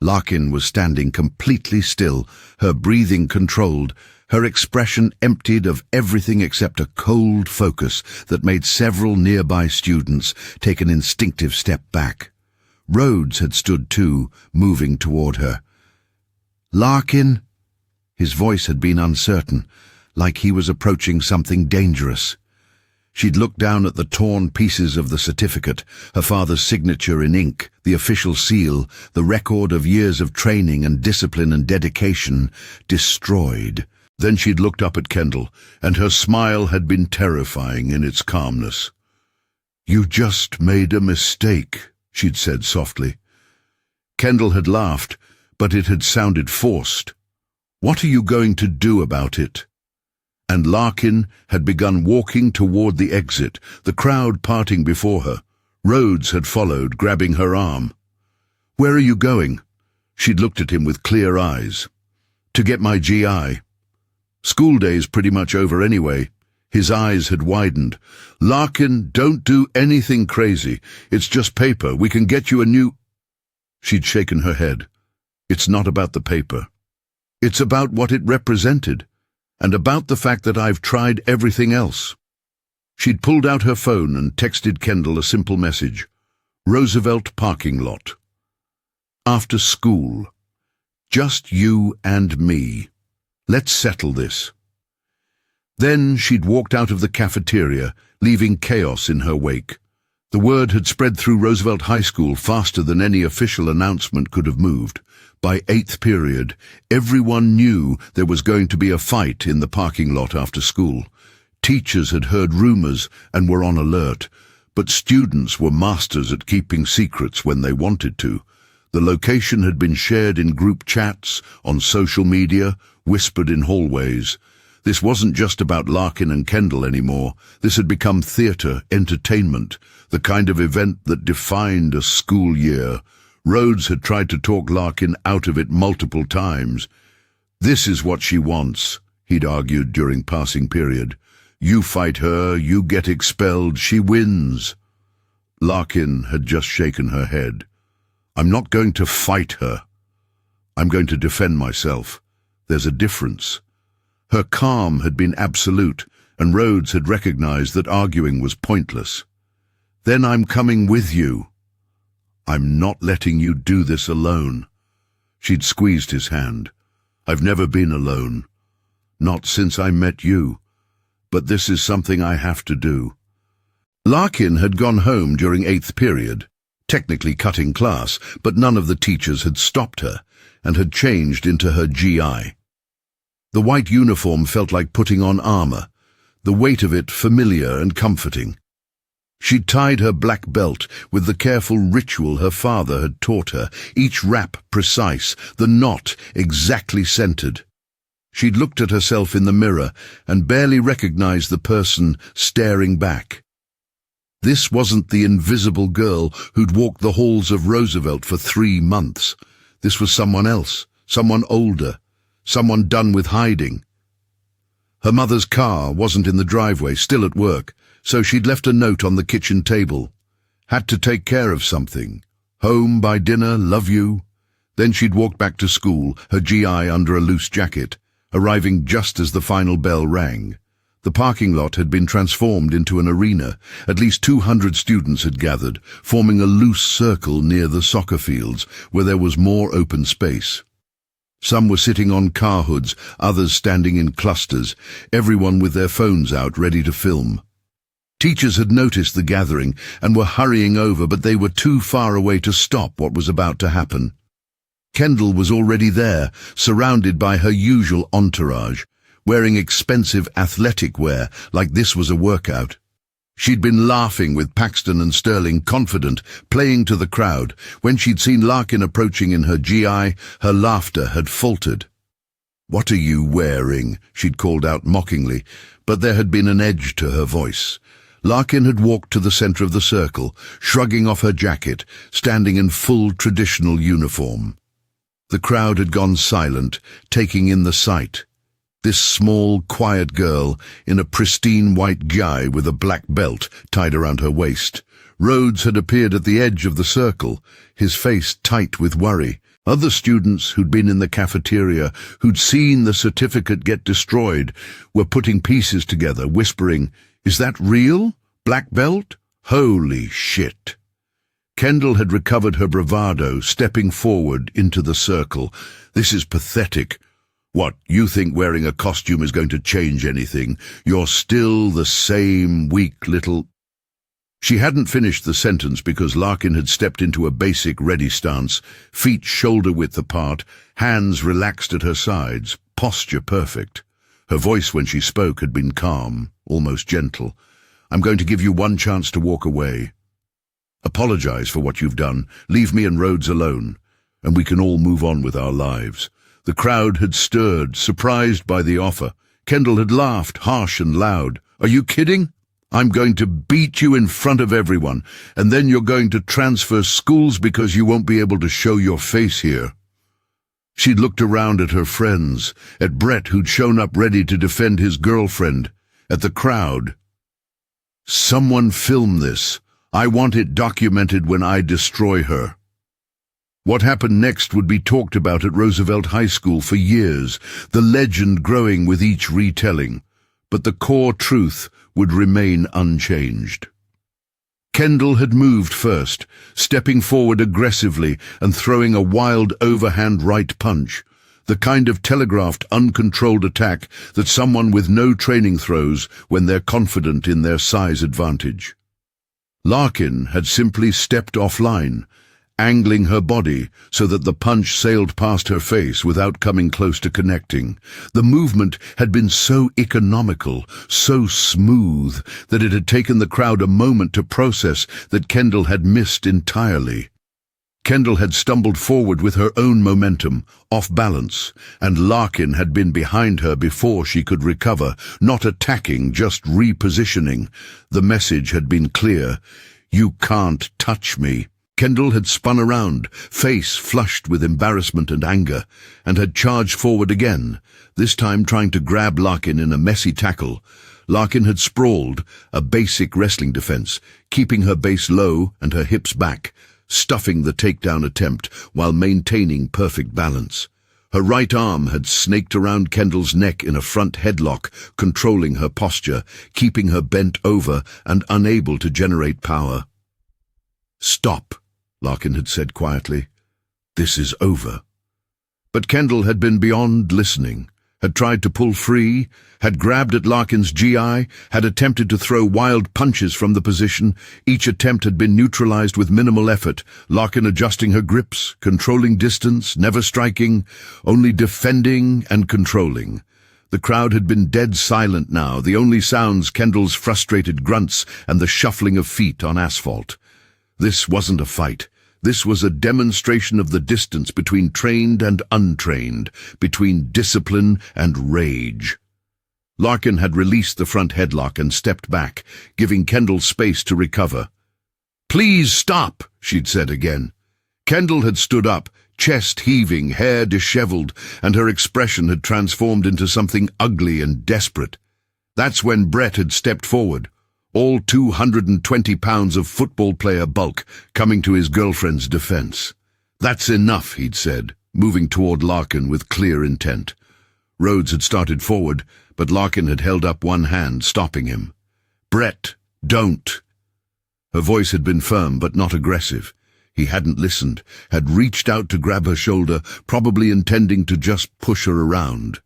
Larkin was standing completely still, her breathing controlled, her expression emptied of everything except a cold focus that made several nearby students take an instinctive step back. Rhodes had stood too, moving toward her. "Larkin?" His voice had been uncertain, like he was approaching something dangerous. She'd looked down at the torn pieces of the certificate, her father's signature in ink, the official seal, the record of years of training and discipline and dedication, destroyed. Then she'd looked up at Kendall, and her smile had been terrifying in its calmness. "You just made a mistake," she'd said softly. Kendall had laughed, but it had sounded forced. "What are you going to do about it?" And Larkin had begun walking toward the exit, the crowd parting before her. Rhodes had followed, grabbing her arm. "Where are you going?" She'd looked at him with clear eyes. "To get my GI. School day's pretty much over anyway." His eyes had widened. "Larkin, don't do anything crazy. It's just paper. We can get you a new—" She'd shaken her head. "It's not about the paper. It's about what it represented, and about the fact that I've tried everything else." She'd pulled out her phone and texted Kendall a simple message. "Roosevelt parking lot. After school. Just you and me. Let's settle this." Then she'd walked out of the cafeteria, leaving chaos in her wake. The word had spread through Roosevelt High School faster than any official announcement could have moved. By 8th period, everyone knew there was going to be a fight in the parking lot after school. Teachers had heard rumors and were on alert, but students were masters at keeping secrets when they wanted to. The location had been shared in group chats, on social media, whispered in hallways. This wasn't just about Larkin and Kendall anymore. This had become theatre, entertainment, the kind of event that defined a school year. Rhodes had tried to talk Larkin out of it multiple times. "This is what she wants," he'd argued during passing period. "You fight her, you get expelled, she wins." Larkin had just shaken her head. "I'm not going to fight her. I'm going to defend myself. There's a difference." Her calm had been absolute, and Rhodes had recognized that arguing was pointless. "Then I'm coming with you. I'm not letting you do this alone." She'd squeezed his hand. "I've never been alone. Not since I met you. But this is something I have to do." Larkin had gone home during 8th period, technically cutting class, but none of the teachers had stopped her, and had changed into her GI. The white uniform felt like putting on armor, the weight of it familiar and comforting. She'd tied her black belt with the careful ritual her father had taught her, each wrap precise, the knot exactly centered. She'd looked at herself in the mirror and barely recognized the person staring back. This wasn't the invisible girl who'd walked the halls of Roosevelt for 3 months. This was someone else, someone older, someone done with hiding. Her mother's car wasn't in the driveway, still at work, so she'd left a note on the kitchen table. "Had to take care of something. Home by dinner, love you." Then she'd walked back to school, her GI under a loose jacket, arriving just as the final bell rang. The parking lot had been transformed into an arena. At least 200 students had gathered, forming a loose circle near the soccer fields, where there was more open space. Some were sitting on car hoods, others standing in clusters, everyone with their phones out ready to film. Teachers had noticed the gathering and were hurrying over, but they were too far away to stop what was about to happen. Kendall was already there, surrounded by her usual entourage, wearing expensive athletic wear like this was a workout. She'd been laughing with Paxton and Sterling, confident, playing to the crowd. When she'd seen Larkin approaching in her GI, her laughter had faltered. "What are you wearing?" she'd called out mockingly, but there had been an edge to her voice. Larkin had walked to the center of the circle, shrugging off her jacket, standing in full traditional uniform. The crowd had gone silent, taking in the sight. This small, quiet girl in a pristine white GI with a black belt tied around her waist. Rhodes had appeared at the edge of the circle, his face tight with worry. Other students who'd been in the cafeteria, who'd seen the certificate get destroyed, were putting pieces together, whispering, "Is that real? Black belt? Holy shit!" Kendall had recovered her bravado, stepping forward into the circle. "This is pathetic. What, you think wearing a costume is going to change anything? You're still the same weak little—" She hadn't finished the sentence because Larkin had stepped into a basic ready stance, feet shoulder-width apart, hands relaxed at her sides, posture perfect. Her voice when she spoke had been calm, almost gentle. "I'm going to give you one chance to walk away. Apologize for what you've done, leave me and Rhodes alone, and we can all move on with our lives." The crowd had stirred, surprised by the offer. Kendall had laughed, harsh and loud. "Are you kidding? I'm going to beat you in front of everyone, and then you're going to transfer schools because you won't be able to show your face here." She'd looked around at her friends, at Brett, who'd shown up ready to defend his girlfriend. at the crowd. "Someone film this. I want it documented when I destroy her." What happened next would be talked about at Roosevelt High School for years, the legend growing with each retelling, but the core truth would remain unchanged. Kendall had moved first, stepping forward aggressively and throwing a wild overhand right punch, the kind of telegraphed, uncontrolled attack that someone with no training throws when they're confident in their size advantage. Larkin had simply stepped offline, angling her body so that the punch sailed past her face without coming close to connecting. The movement had been so economical, so smooth, that it had taken the crowd a moment to process that Kendall had missed entirely. Kendall had stumbled forward with her own momentum, off balance, and Larkin had been behind her before she could recover, not attacking, just repositioning. The message had been clear: "You can't touch me." Kendall had spun around, face flushed with embarrassment and anger, and had charged forward again, this time trying to grab Larkin in a messy tackle. Larkin had sprawled, a basic wrestling defense, keeping her base low and her hips back, stuffing the takedown attempt while maintaining perfect balance. Her right arm had snaked around Kendall's neck in a front headlock, controlling her posture, keeping her bent over and unable to generate power. "Stop," Larkin had said quietly. "This is over." But Kendall had been beyond listening, had tried to pull free, had grabbed at Larkin's GI, had attempted to throw wild punches from the position. Each attempt had been neutralized with minimal effort, Larkin adjusting her grips, controlling distance, never striking, only defending and controlling. The crowd had been dead silent now, the only sounds Kendall's frustrated grunts and the shuffling of feet on asphalt. This wasn't a fight. This was a demonstration of the distance between trained and untrained, between discipline and rage. Larkin had released the front headlock and stepped back, giving Kendall space to recover. "Please stop," she'd said again. Kendall had stood up, chest heaving, hair disheveled, and her expression had transformed into something ugly and desperate. That's when Brett had stepped forward, all 220 pounds of football player bulk coming to his girlfriend's defense. "That's enough," he'd said, moving toward Larkin with clear intent. Rhodes had started forward, but Larkin had held up one hand, stopping him. "Brett, don't." Her voice had been firm but not aggressive. He hadn't listened, had reached out to grab her shoulder, probably intending to just push her around.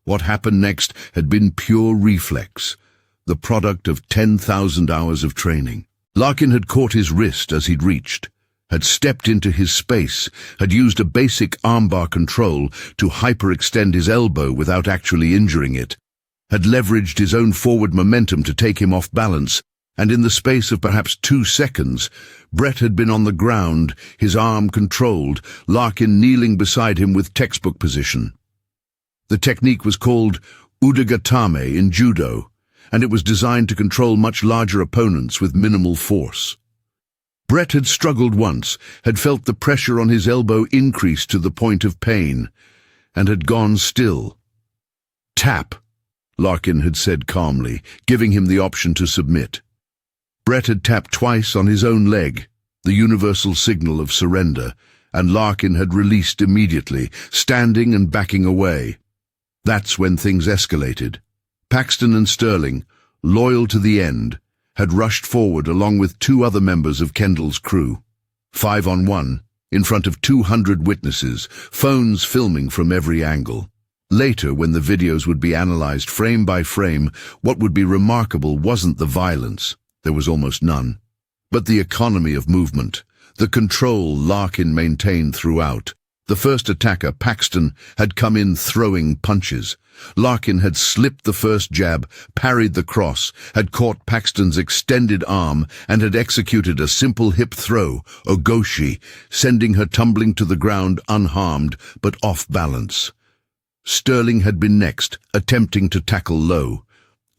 What happened next had been pure reflex, the product of 10,000 hours of training. Larkin had caught his wrist as he'd reached, had stepped into his space, had used a basic armbar control to hyperextend his elbow without actually injuring it, had leveraged his own forward momentum to take him off balance, and in the space of perhaps 2 seconds, Brett had been on the ground, his arm controlled, Larkin kneeling beside him with textbook position. The technique was called udagatame in judo, and it was designed to control much larger opponents with minimal force. Brett had struggled once, had felt the pressure on his elbow increase to the point of pain, and had gone still. "Tap," Larkin had said calmly, giving him the option to submit. Brett had tapped twice on his own leg, the universal signal of surrender, and Larkin had released immediately, standing and backing away. That's when things escalated. Paxton and Sterling, loyal to the end, had rushed forward along with 2 other members of Kendall's crew. 5-on-1, in front of 200 witnesses, phones filming from every angle. Later, when the videos would be analyzed frame by frame, what would be remarkable wasn't the violence. There was almost none. But the economy of movement, the control Larkin maintained throughout. The first attacker, Paxton, had come in throwing punches. Larkin had slipped the first jab, parried the cross, had caught Paxton's extended arm, and had executed a simple hip throw, ogoshi, sending her tumbling to the ground unharmed but off balance. Sterling had been next, attempting to tackle low.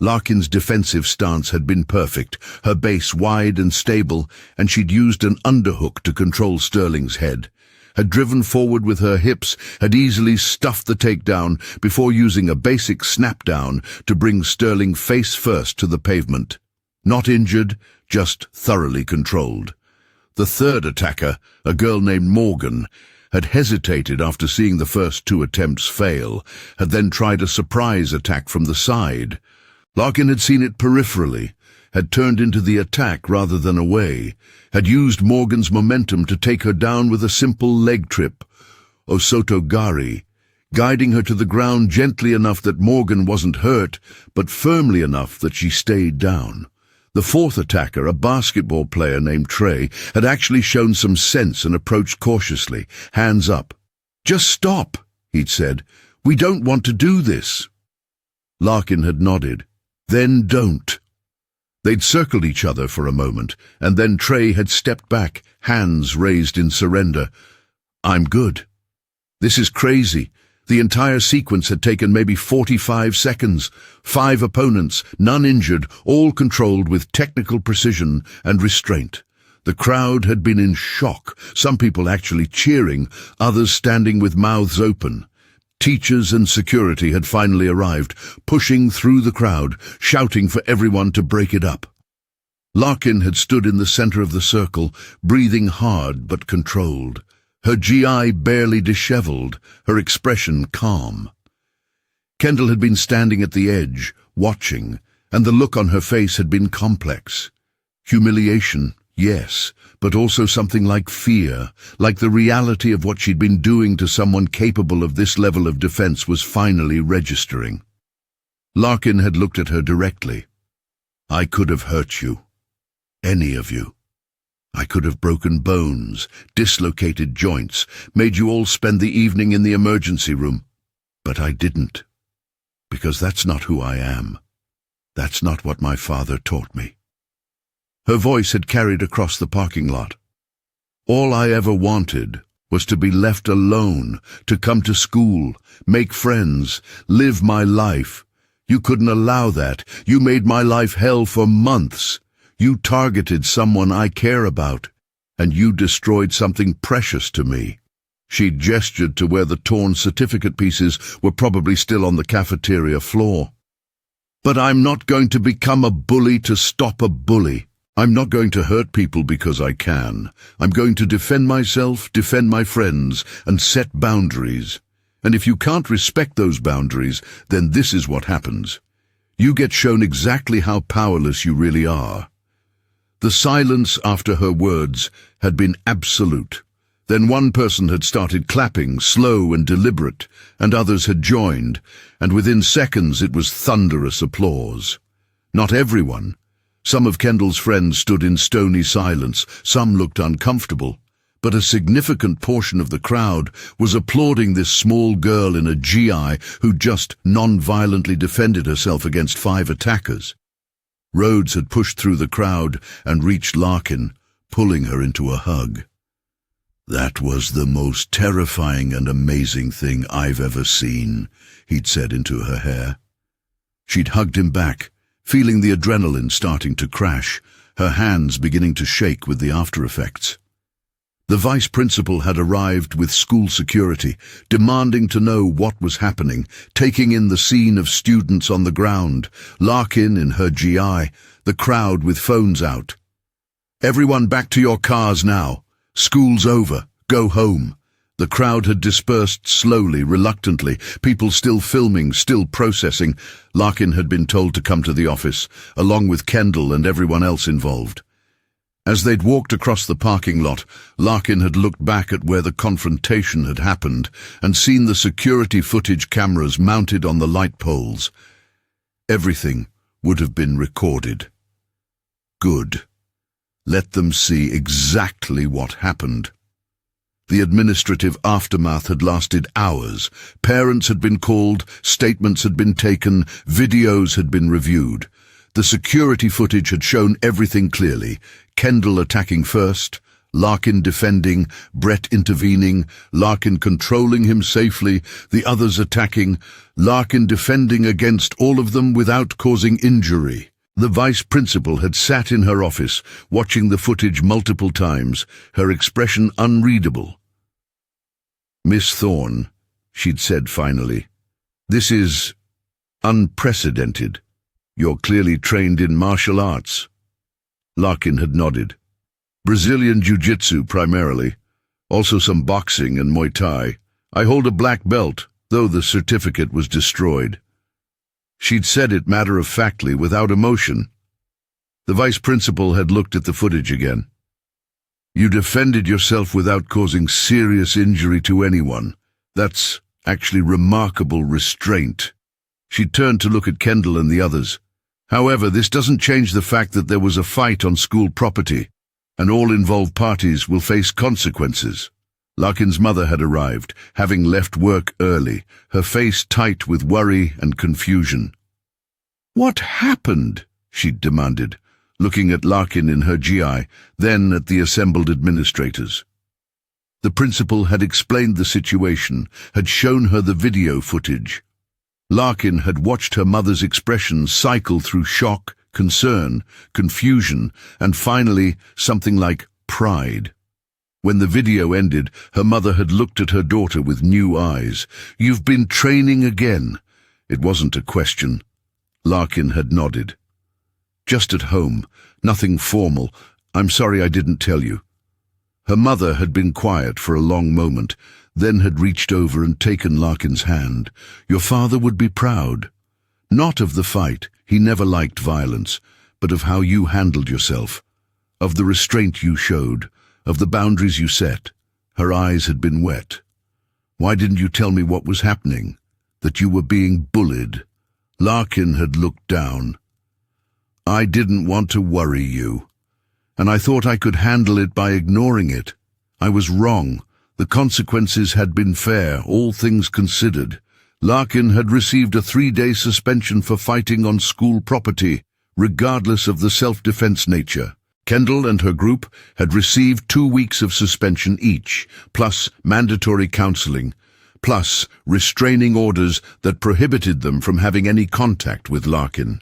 Larkin's defensive stance had been perfect, her base wide and stable, and she'd used an underhook to control Sterling's head. had driven forward with her hips, had easily stuffed the takedown before using a basic snap-down to bring Sterling face first to the pavement. Not injured, just thoroughly controlled. The third attacker, a girl named Morgan, had hesitated after seeing the first two attempts fail, had then tried a surprise attack from the side. Larkin had seen it peripherally, had turned into the attack rather than away, had used Morgan's momentum to take her down with a simple leg trip, Osotogari, guiding her to the ground gently enough that Morgan wasn't hurt, but firmly enough that she stayed down. The fourth attacker, a basketball player named Trey, had actually shown some sense and approached cautiously, hands up. "Just stop," he'd said. "We don't want to do this." Larkin had nodded. "Then don't." They'd circled each other for a moment, and then Trey had stepped back, hands raised in surrender. "I'm good." This is crazy. The entire sequence had taken maybe 45 seconds. 5 opponents, none injured, all controlled with technical precision and restraint. The crowd had been in shock, some people actually cheering, others standing with mouths open. Teachers and security had finally arrived, pushing through the crowd, shouting for everyone to break it up. Larkin had stood in the center of the circle, breathing hard but controlled. Her GI barely disheveled, her expression calm. Kendall had been standing at the edge, watching, and the look on her face had been complex. Humiliation, yes, but also something like fear, like the reality of what she'd been doing to someone capable of this level of defense was finally registering. Larkin had looked at her directly. "I could have hurt you. Any of you. I could have broken bones, dislocated joints, made you all spend the evening in the emergency room. But I didn't. Because that's not who I am. That's not what my father taught me." Her voice had carried across the parking lot. "All I ever wanted was to be left alone, to come to school, make friends, live my life. You couldn't allow that. You made my life hell for months. You targeted someone I care about, and you destroyed something precious to me." She gestured to where the torn certificate pieces were probably still on the cafeteria floor. "But I'm not going to become a bully to stop a bully. I'm not going to hurt people because I can. I'm going to defend myself, defend my friends, and set boundaries. And if you can't respect those boundaries, then this is what happens. You get shown exactly how powerless you really are." The silence after her words had been absolute. Then one person had started clapping, slow and deliberate, and others had joined, and within seconds it was thunderous applause. Not everyone. Some of Kendall's friends stood in stony silence, some looked uncomfortable, but a significant portion of the crowd was applauding this small girl in a GI who just non-violently defended herself against 5 attackers. Rhodes had pushed through the crowd and reached Larkin, pulling her into a hug. "That was the most terrifying and amazing thing I've ever seen," he'd said into her hair. She'd hugged him back, feeling the adrenaline starting to crash, her hands beginning to shake with the after-effects. The vice principal had arrived with school security, demanding to know what was happening, taking in the scene of students on the ground, Larkin in her GI, the crowd with phones out. "Everyone back to your cars now. School's over. Go home." The crowd had dispersed slowly, reluctantly, people still filming, still processing. Larkin had been told to come to the office, along with Kendall and everyone else involved. As they'd walked across the parking lot, Larkin had looked back at where the confrontation had happened and seen the security footage cameras mounted on the light poles. Everything would have been recorded. Good. Let them see exactly what happened. The administrative aftermath had lasted hours. Parents had been called, statements had been taken, videos had been reviewed. The security footage had shown everything clearly. Kendall attacking first, Larkin defending, Brett intervening, Larkin controlling him safely, the others attacking, Larkin defending against all of them without causing injury. The vice principal had sat in her office, watching the footage multiple times, her expression unreadable. "Miss Thorne," she'd said finally, "this is unprecedented. You're clearly trained in martial arts." Larkin had nodded. "Brazilian jiu-jitsu primarily. Also some boxing and Muay Thai. I hold a black belt, though the certificate was destroyed." She'd said it matter-of-factly, without emotion. The vice principal had looked at the footage again. "You defended yourself without causing serious injury to anyone. That's actually remarkable restraint." She turned to look at Kendall and the others. "However, this doesn't change the fact that there was a fight on school property, and all involved parties will face consequences." Larkin's mother had arrived, having left work early, her face tight with worry and confusion. "What happened?" she demanded, looking at Larkin in her GI, then at the assembled administrators. The principal had explained the situation, had shown her the video footage. Larkin had watched her mother's expressions cycle through shock, concern, confusion, and finally something like pride. When the video ended, her mother had looked at her daughter with new eyes. "You've been training again." It wasn't a question. Larkin had nodded. "Just at home, nothing formal. I'm sorry I didn't tell you." Her mother had been quiet for a long moment, then had reached over and taken Larkin's hand. "Your father would be proud. Not of the fight, he never liked violence, but of how you handled yourself, of the restraint you showed, of the boundaries you set." Her eyes had been wet. "Why didn't you tell me what was happening? That you were being bullied?" Larkin had looked down. "I didn't want to worry you, and I thought I could handle it by ignoring it. I was wrong. The consequences had been fair, all things considered." Larkin had received a 3-day suspension for fighting on school property, regardless of the self-defense nature. Kendall and her group had received 2 weeks of suspension each, plus mandatory counseling, plus restraining orders that prohibited them from having any contact with Larkin.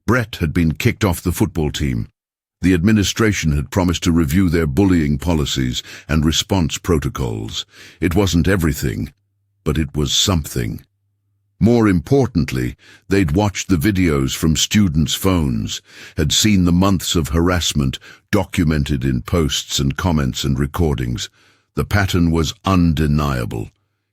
Brett had been kicked off the football team. The administration had promised to review their bullying policies and response protocols. It wasn't everything, but it was something. More importantly, they'd watched the videos from students' phones, had seen the months of harassment documented in posts and comments and recordings. The pattern was undeniable.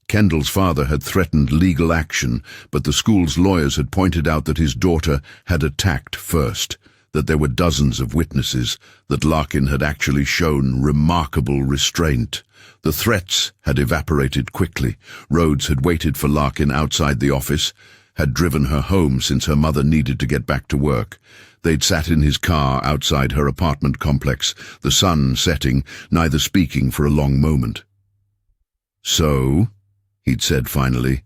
Kendall's father had threatened legal action, but the school's lawyers had pointed out that his daughter had attacked first, that there were dozens of witnesses, that Larkin had actually shown remarkable restraint. The threats had evaporated quickly. Rhodes had waited for Larkin outside the office, had driven her home since her mother needed to get back to work. They'd sat in his car outside her apartment complex, the sun setting, neither speaking for a long moment. "So," he'd said finally,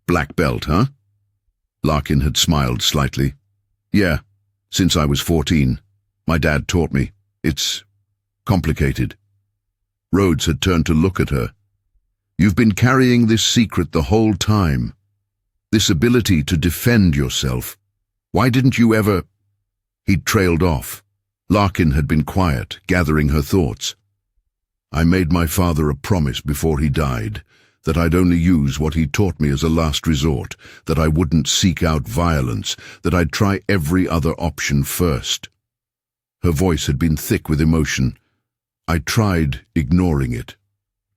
"black belt, huh?" Larkin had smiled slightly. "Yeah, since I was 14. My dad taught me. It's complicated." Rhodes had turned to look at her. "You've been carrying this secret the whole time. This ability to defend yourself. Why didn't you ever—" He'd trailed off. Larkin had been quiet, gathering her thoughts. "I made my father a promise before he died, that I'd only use what he taught me as a last resort, that I wouldn't seek out violence, that I'd try every other option first." Her voice had been thick with emotion. "I tried ignoring it,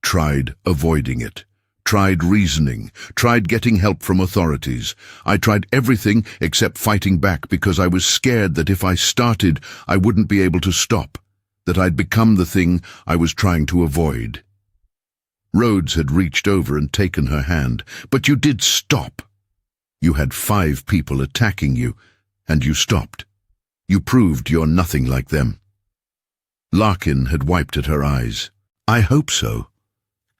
tried avoiding it, tried reasoning, tried getting help from authorities. I tried everything except fighting back because I was scared that if I started, I wouldn't be able to stop, that I'd become the thing I was trying to avoid." Rhodes had reached over and taken her hand. "But you did stop. You had 5 people attacking you, and you stopped. You proved you're nothing like them." Larkin had wiped at her eyes. "I hope so.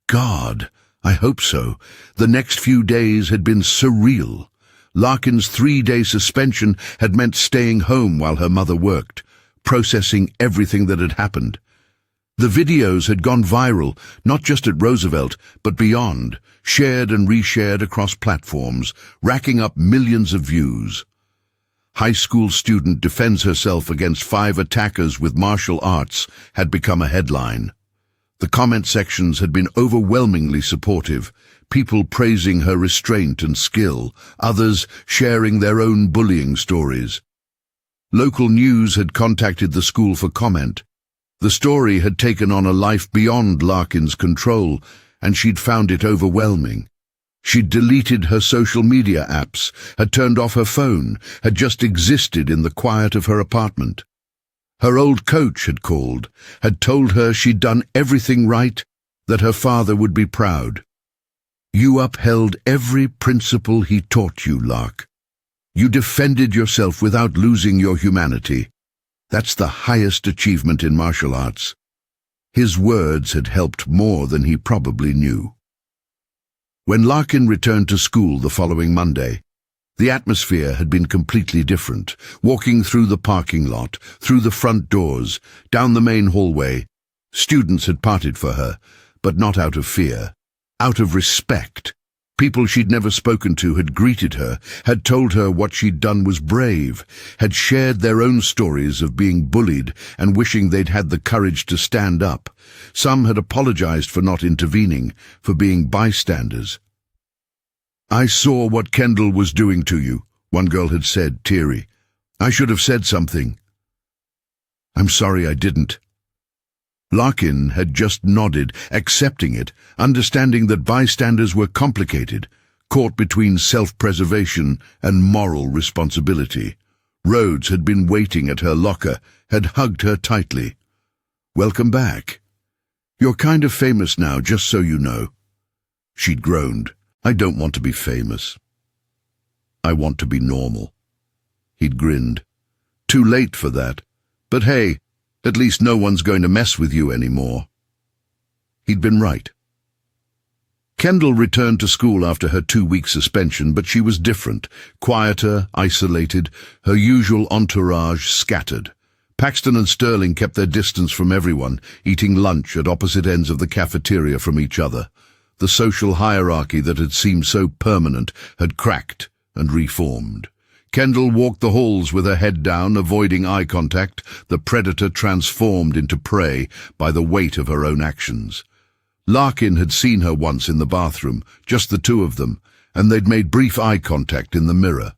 God, I hope so." The next few days had been surreal. Larkin's 3-day suspension had meant staying home while her mother worked, processing everything that had happened. The videos had gone viral, not just at Roosevelt, but beyond, shared and reshared across platforms, racking up millions of views. "High school student defends herself against 5 attackers with martial arts" had become a headline. The comment sections had been overwhelmingly supportive, people praising her restraint and skill, others sharing their own bullying stories. Local news had contacted the school for comment. The story had taken on a life beyond Larkin's control, and she'd found it overwhelming. She'd deleted her social media apps, had turned off her phone, had just existed in the quiet of her apartment. Her old coach had called, had told her she'd done everything right, that her father would be proud. You upheld every principle he taught you, Lark. You defended yourself without losing your humanity. That's the highest achievement in martial arts. His words had helped more than he probably knew. When Larkin returned to school the following Monday, the atmosphere had been completely different. Walking through the parking lot, through the front doors, down the main hallway, students had parted for her, but not out of fear, out of respect. People she'd never spoken to had greeted her, had told her what she'd done was brave, had shared their own stories of being bullied and wishing they'd had the courage to stand up. Some had apologized for not intervening, for being bystanders. "I saw what Kendall was doing to you," one girl had said, teary. "I should have said something." "I'm sorry I didn't." Larkin had just nodded, accepting it, understanding that bystanders were complicated, caught between self-preservation and moral responsibility. Rhodes had been waiting at her locker, had hugged her tightly. "Welcome back. You're kind of famous now, just so you know." She'd groaned. "I don't want to be famous. I want to be normal." He'd grinned. "Too late for that. But hey, at least no one's going to mess with you anymore." He'd been right. Kendall returned to school after her 2-week suspension, but she was different, quieter, isolated, her usual entourage scattered. Paxton and Sterling kept their distance from everyone, eating lunch at opposite ends of the cafeteria from each other. The social hierarchy that had seemed so permanent had cracked and reformed. Kendall walked the halls with her head down, avoiding eye contact, the predator transformed into prey by the weight of her own actions. Larkin had seen her once in the bathroom, just the two of them, and they'd made brief eye contact in the mirror.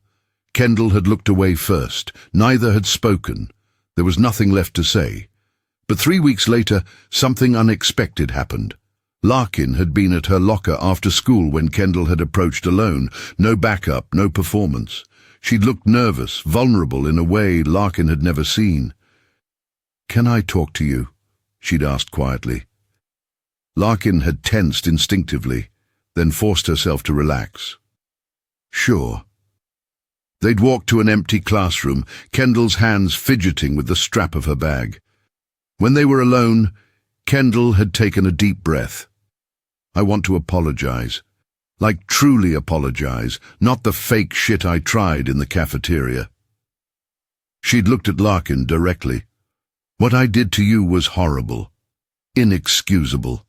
Kendall had looked away first. Neither had spoken. There was nothing left to say. But 3 weeks later, something unexpected happened. Larkin had been at her locker after school when Kendall had approached alone. No backup, no performance. She'd looked nervous, vulnerable in a way Larkin had never seen. "Can I talk to you?" she'd asked quietly. Larkin had tensed instinctively, then forced herself to relax. "Sure." They'd walked to an empty classroom, Kendall's hands fidgeting with the strap of her bag. When they were alone, Kendall had taken a deep breath. "I want to apologize. Like truly apologize, not the fake shit I tried in the cafeteria." She'd looked at Larkin directly. "What I did to you was horrible. Inexcusable.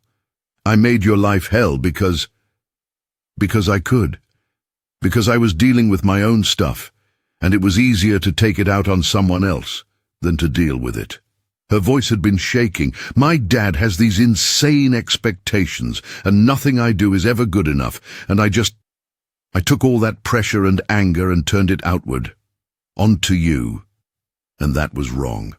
I made your life hell because I could. Because I was dealing with my own stuff, and it was easier to take it out on someone else than to deal with it." Her voice had been shaking. "My dad has these insane expectations, and nothing I do is ever good enough, and I took all that pressure and anger and turned it outward. Onto you. And that was wrong."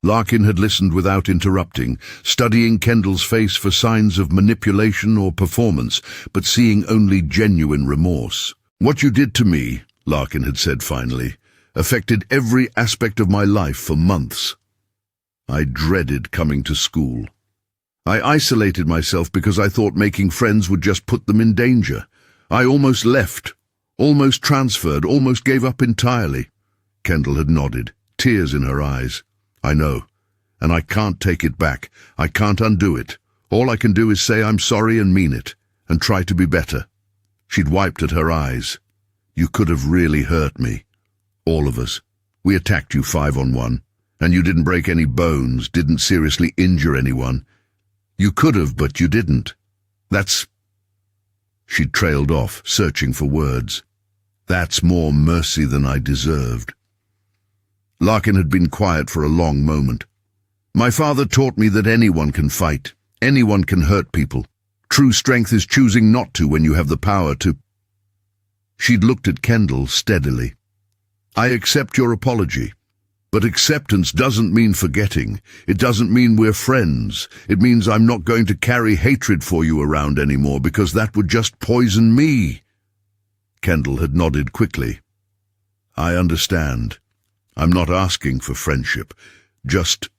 Larkin had listened without interrupting, studying Kendall's face for signs of manipulation or performance, but seeing only genuine remorse. "What you did to me," Larkin had said finally, "affected every aspect of my life for months. I dreaded coming to school. I isolated myself because I thought making friends would just put them in danger. I almost left, almost transferred, almost gave up entirely." Kendall had nodded, tears in her eyes. "I know, and I can't take it back. I can't undo it. All I can do is say I'm sorry and mean it, and try to be better." She'd wiped at her eyes. "You could have really hurt me. All of us. We attacked you 5-on-1. And you didn't break any bones, didn't seriously injure anyone. You could have, but you didn't. That's—" She'd trailed off, searching for words. "That's more mercy than I deserved." Larkin had been quiet for a long moment. "My father taught me that anyone can fight, Anyone can hurt people. True strength is choosing not to when you have the power to. She'd looked at Kendall steadily. I accept your apology. But acceptance doesn't mean forgetting. It doesn't mean we're friends. It means I'm not going to carry hatred for you around anymore because that would just poison me. Kendall had nodded quickly. I understand. I'm not asking for friendship. Just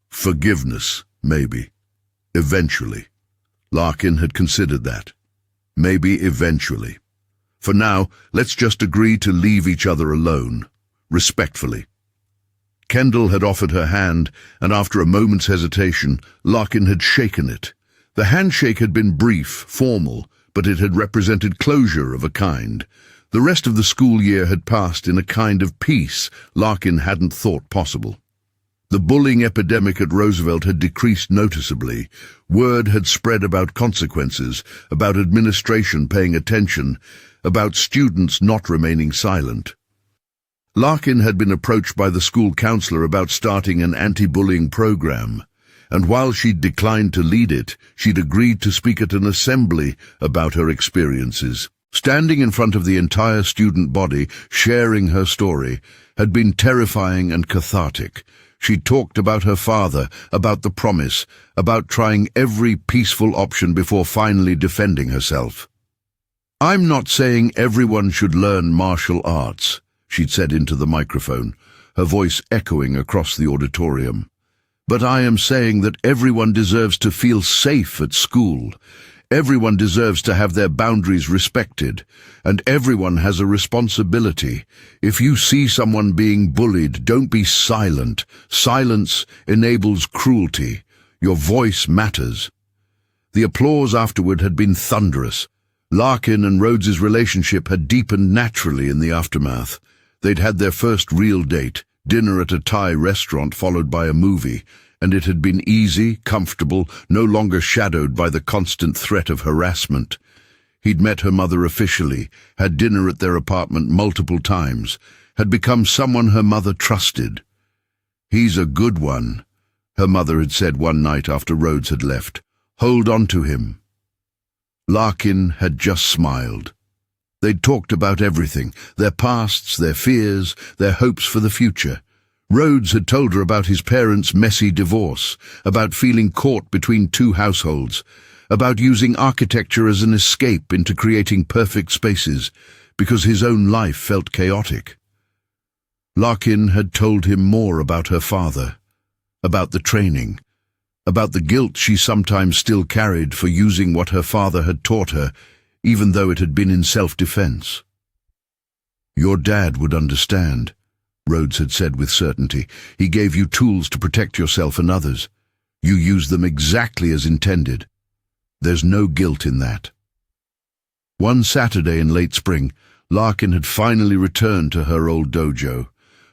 forgiveness, maybe. Eventually. Larkin had considered that. Maybe eventually. For now, let's just agree to leave each other alone. Respectfully. Kendall had offered her hand, and after a moment's hesitation, Larkin had shaken it. The handshake had been brief, formal, but it had represented closure of a kind. The rest of the school year had passed in a kind of peace Larkin hadn't thought possible. The bullying epidemic at Roosevelt had decreased noticeably. Word had spread about consequences, about administration paying attention, about students not remaining silent. Larkin had been approached by the school counselor about starting an anti-bullying program, and while she'd declined to lead it, she'd agreed to speak at an assembly about her experiences. Standing in front of the entire student body, sharing her story, had been terrifying and cathartic. She talked about her father, about the promise, about trying every peaceful option before finally defending herself. I'm not saying everyone should learn martial arts, she'd said into the microphone, her voice echoing across the auditorium. But I am saying that everyone deserves to feel safe at school. Everyone deserves to have their boundaries respected, and everyone has a responsibility. If you see someone being bullied, don't be silent. Silence enables cruelty. Your voice matters. The applause afterward had been thunderous. Larkin and Rhodes's relationship had deepened naturally in the aftermath. They'd had their first real date, dinner at a Thai restaurant followed by a movie, and it had been easy, comfortable, no longer shadowed by the constant threat of harassment. He'd met her mother officially, had dinner at their apartment multiple times, had become someone her mother trusted. He's a good one, her mother had said one night after Rhodes had left. Hold on to him. Larkin had just smiled. They'd talked about everything, their pasts, their fears, their hopes for the future. Rhodes had told her about his parents' messy divorce, about feeling caught between two households, about using architecture as an escape into creating perfect spaces, because his own life felt chaotic. Larkin had told him more about her father, about the training, about the guilt she sometimes still carried for using what her father had taught her, even though it had been in self-defense. Your dad would understand, Rhodes had said with certainty. He gave you tools to protect yourself and others. You used them exactly as intended. There's no guilt in that. One Saturday in late spring, Larkin had finally returned to her old dojo.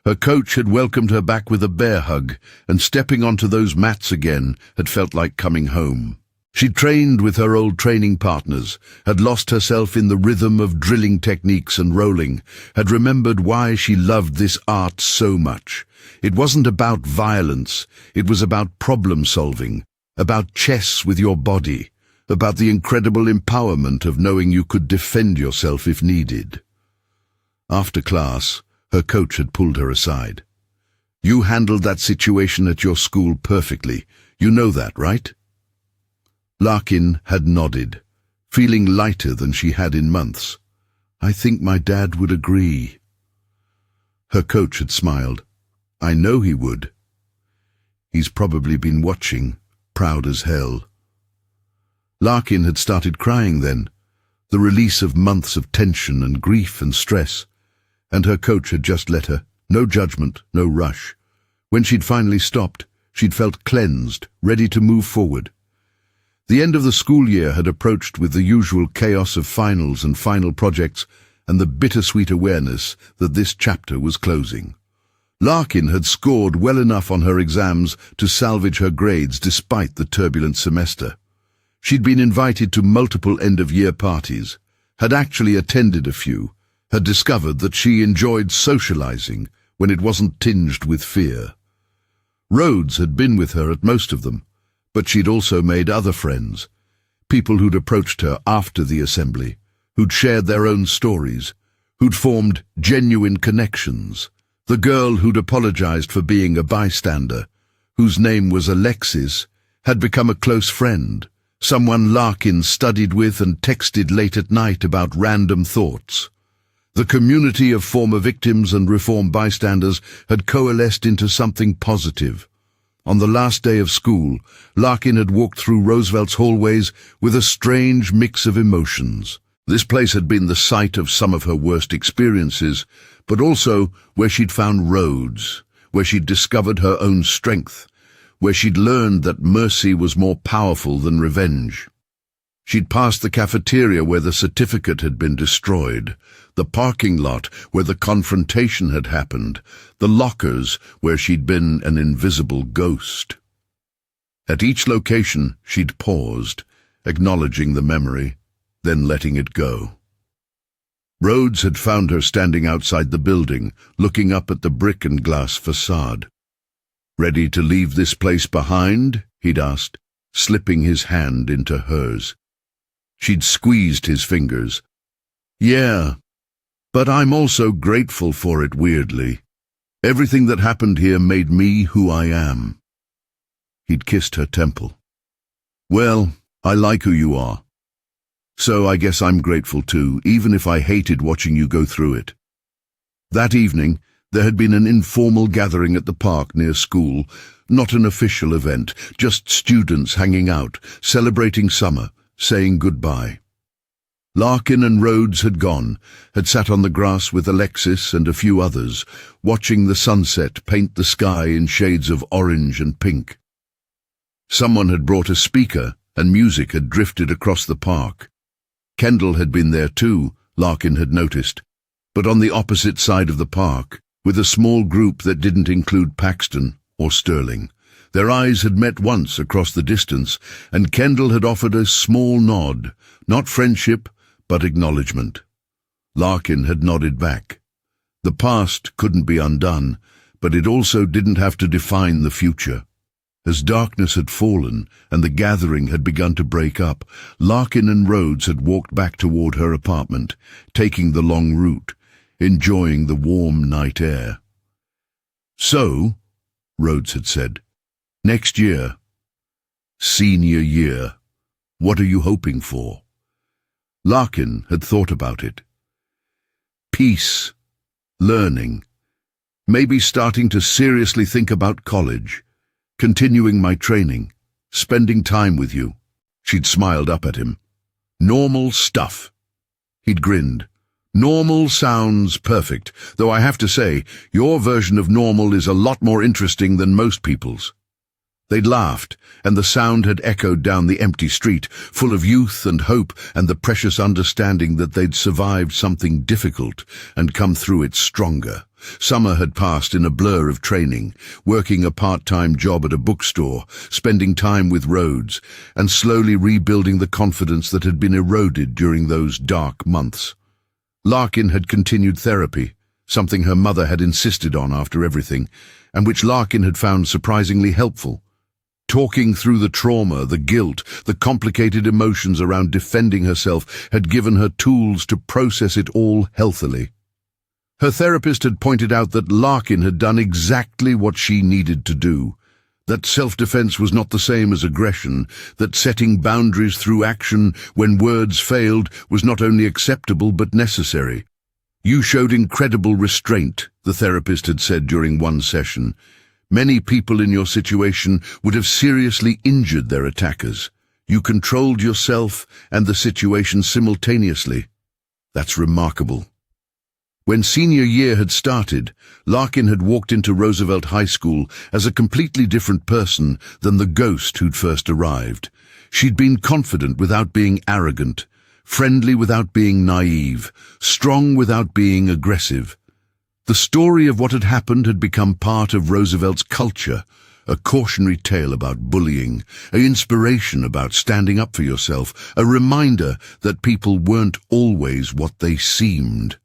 Her coach had welcomed her back with a bear hug, and stepping onto those mats again had felt like coming home. She trained with her old training partners, had lost herself in the rhythm of drilling techniques and rolling, had remembered why she loved this art so much. It wasn't about violence, it was about problem-solving, about chess with your body, about the incredible empowerment of knowing you could defend yourself if needed. After class, her coach had pulled her aside. You handled that situation at your school perfectly. You know that, right? Larkin had nodded, feeling lighter than she had in months. I think my dad would agree. Her coach had smiled. I know he would. He's probably been watching, proud as hell. Larkin had started crying then, the release of months of tension and grief and stress, and her coach had just let her. No judgment, no rush. When she'd finally stopped, she'd felt cleansed, ready to move forward. The end of the school year had approached with the usual chaos of finals and final projects and the bittersweet awareness that this chapter was closing. Larkin had scored well enough on her exams to salvage her grades despite the turbulent semester. She'd been invited to multiple end-of-year parties, had actually attended a few, had discovered that she enjoyed socializing when it wasn't tinged with fear. Rhodes had been with her at most of them, But she'd also made other friends, people who'd approached her after the assembly, who'd shared their own stories, who'd formed genuine connections. The girl who'd apologized for being a bystander, whose name was Alexis, had become a close friend, someone Larkin studied with and texted late at night about random thoughts. The community of former victims and reform bystanders had coalesced into something positive. On the last day of school, Larkin had walked through Roosevelt's hallways with a strange mix of emotions. This place had been the site of some of her worst experiences, but also where she'd found roads, where she'd discovered her own strength, where she'd learned that mercy was more powerful than revenge. She'd passed the cafeteria where the certificate had been destroyed, the parking lot where the confrontation had happened, the lockers where she'd been an invisible ghost. At each location, she'd paused, acknowledging the memory, then letting it go. Rhodes had found her standing outside the building, looking up at the brick and glass facade. "Ready to leave this place behind?" he'd asked, slipping his hand into hers. She'd squeezed his fingers. "Yeah, but I'm also grateful for it weirdly. Everything that happened here made me who I am." He'd kissed her temple. "Well, I like who you are. So I guess I'm grateful too, even if I hated watching you go through it." That evening, there had been an informal gathering at the park near school, not an official event, just students hanging out, celebrating summer, saying goodbye. Larkin and Rhodes had gone, had sat on the grass with Alexis and a few others, watching the sunset paint the sky in shades of orange and pink. Someone had brought a speaker, and music had drifted across the park. Kendall had been there too, Larkin had noticed, but on the opposite side of the park, with a small group that didn't include Paxton or Sterling. Their eyes had met once across the distance, and Kendall had offered a small nod, not friendship, but acknowledgement. Larkin had nodded back. The past couldn't be undone, but it also didn't have to define the future. As darkness had fallen and the gathering had begun to break up, Larkin and Rhodes had walked back toward her apartment, taking the long route, enjoying the warm night air. "So," Rhodes had said, "next year, senior year, what are you hoping for?" Larkin had thought about it. Peace, learning, maybe starting to seriously think about college, continuing my training, spending time with you. She'd smiled up at him. "Normal stuff." He'd grinned. "Normal sounds perfect, though I have to say, your version of normal is a lot more interesting than most people's." They'd laughed, and the sound had echoed down the empty street, full of youth and hope and the precious understanding that they'd survived something difficult and come through it stronger. Summer had passed in a blur of training, working a part-time job at a bookstore, spending time with Rhodes, and slowly rebuilding the confidence that had been eroded during those dark months. Larkin had continued therapy, something her mother had insisted on after everything, and which Larkin had found surprisingly helpful. Talking through the trauma, the guilt, the complicated emotions around defending herself had given her tools to process it all healthily. Her therapist had pointed out that Larkin had done exactly what she needed to do, that self-defense was not the same as aggression, that setting boundaries through action when words failed was not only acceptable but necessary. "You showed incredible restraint," the therapist had said during one session. "Many people in your situation would have seriously injured their attackers. You controlled yourself and the situation simultaneously. That's remarkable." When senior year had started, Larkin had walked into Roosevelt High School as a completely different person than the ghost who'd first arrived. She'd been confident without being arrogant, friendly without being naive, strong without being aggressive. The story of what had happened had become part of Roosevelt's culture, a cautionary tale about bullying, an inspiration about standing up for yourself, a reminder that people weren't always what they seemed.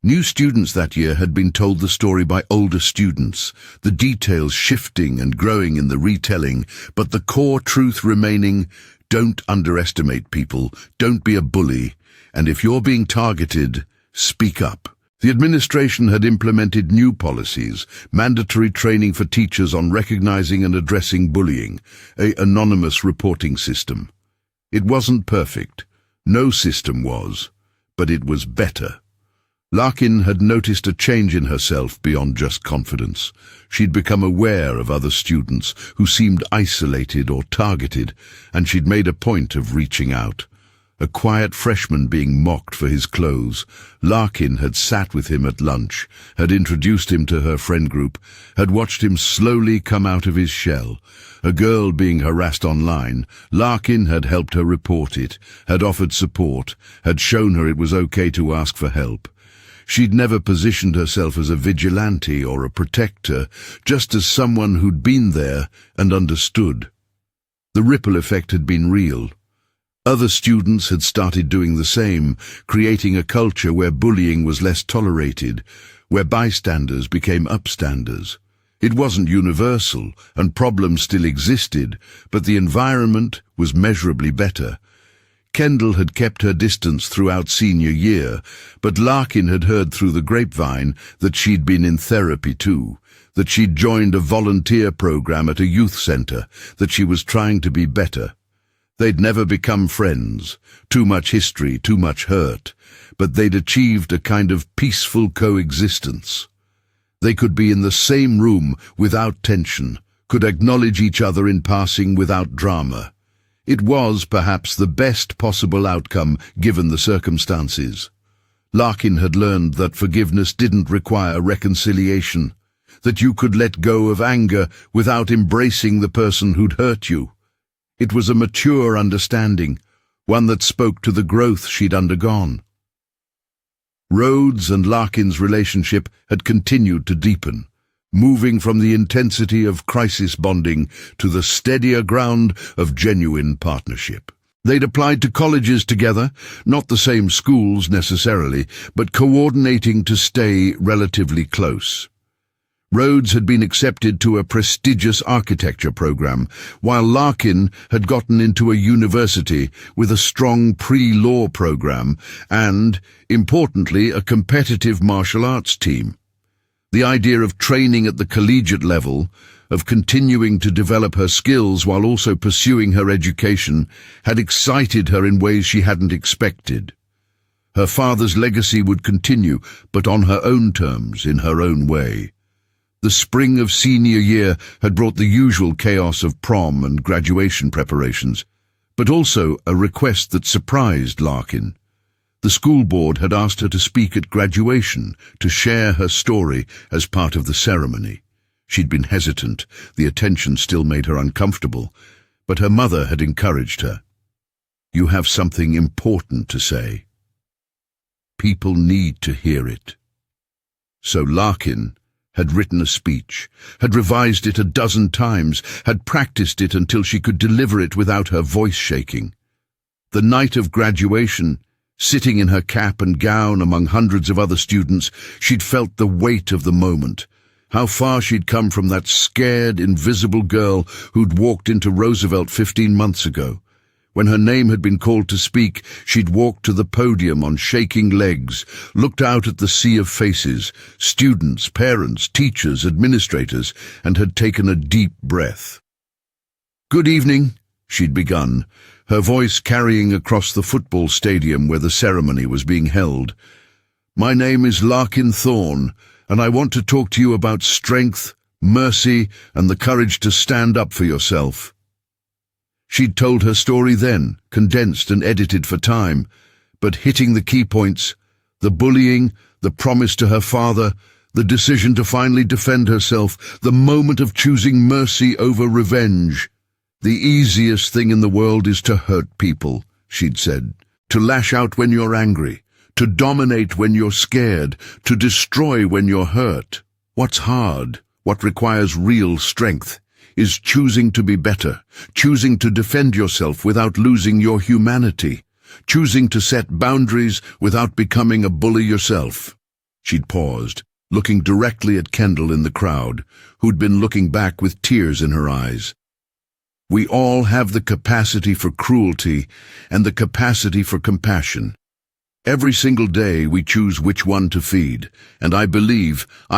New students that year had been told the story by older students, the details shifting and growing in the retelling, but the core truth remaining: don't underestimate people, don't be a bully, and if you're being targeted, speak up. The administration had implemented new policies, mandatory training for teachers on recognizing and addressing bullying, an anonymous reporting system. It wasn't perfect. No system was, but it was better. Larkin had noticed a change in herself beyond just confidence. She'd become aware of other students who seemed isolated or targeted, and she'd made a point of reaching out. A quiet freshman being mocked for his clothes, Larkin had sat with him at lunch, had introduced him to her friend group, had watched him slowly come out of his shell. A girl being harassed online, Larkin had helped her report it, had offered support, had shown her it was okay to ask for help. She'd never positioned herself as a vigilante or a protector, just as someone who'd been there and understood. The ripple effect had been real. Other students had started doing the same, creating a culture where bullying was less tolerated, where bystanders became upstanders. It wasn't universal, and problems still existed, but the environment was measurably better. Kendall had kept her distance throughout senior year, but Larkin had heard through the grapevine that she'd been in therapy too, that she'd joined a volunteer program at a youth center, that she was trying to be better. They'd never become friends, too much history, too much hurt, but they'd achieved a kind of peaceful coexistence. They could be in the same room without tension, could acknowledge each other in passing without drama. It was, perhaps, the best possible outcome given the circumstances. Larkin had learned that forgiveness didn't require reconciliation, that you could let go of anger without embracing the person who'd hurt you. It was a mature understanding, one that spoke to the growth she'd undergone. Rhodes and Larkin's relationship had continued to deepen, moving from the intensity of crisis bonding to the steadier ground of genuine partnership. They'd applied to colleges together, not the same schools necessarily, but coordinating to stay relatively close. Rhodes had been accepted to a prestigious architecture program, while Larkin had gotten into a university with a strong pre-law program and, importantly, a competitive martial arts team. The idea of training at the collegiate level, of continuing to develop her skills while also pursuing her education, had excited her in ways she hadn't expected. Her father's legacy would continue, but on her own terms, in her own way. The spring of senior year had brought the usual chaos of prom and graduation preparations, but also a request that surprised Larkin. The school board had asked her to speak at graduation, to share her story as part of the ceremony. She'd been hesitant, the attention still made her uncomfortable, but her mother had encouraged her. "You have something important to say. People need to hear it." So Larkin had written a speech, had revised it a dozen times, had practiced it until she could deliver it without her voice shaking. The night of graduation, sitting in her cap and gown among hundreds of other students, she'd felt the weight of the moment. How far she'd come from that scared, invisible girl who'd walked into Roosevelt 15 months ago. When her name had been called to speak, she'd walked to the podium on shaking legs, looked out at the sea of faces, students, parents, teachers, administrators, and had taken a deep breath. "Good evening," she'd begun, her voice carrying across the football stadium where the ceremony was being held. "My name is Larkin Thorne, and I want to talk to you about strength, mercy, and the courage to stand up for yourself." She'd told her story then, condensed and edited for time, but hitting the key points: the bullying, the promise to her father, the decision to finally defend herself, the moment of choosing mercy over revenge. "The easiest thing in the world is to hurt people," she'd said, "to lash out when you're angry, to dominate when you're scared, to destroy when you're hurt. What's hard, what requires real strength, is choosing to be better, choosing to defend yourself without losing your humanity, choosing to set boundaries without becoming a bully yourself." She'd paused, looking directly at Kendall in the crowd, who'd been looking back with tears in her eyes. We all have the capacity for cruelty and the capacity for compassion. Every single day we choose which one to feed, and I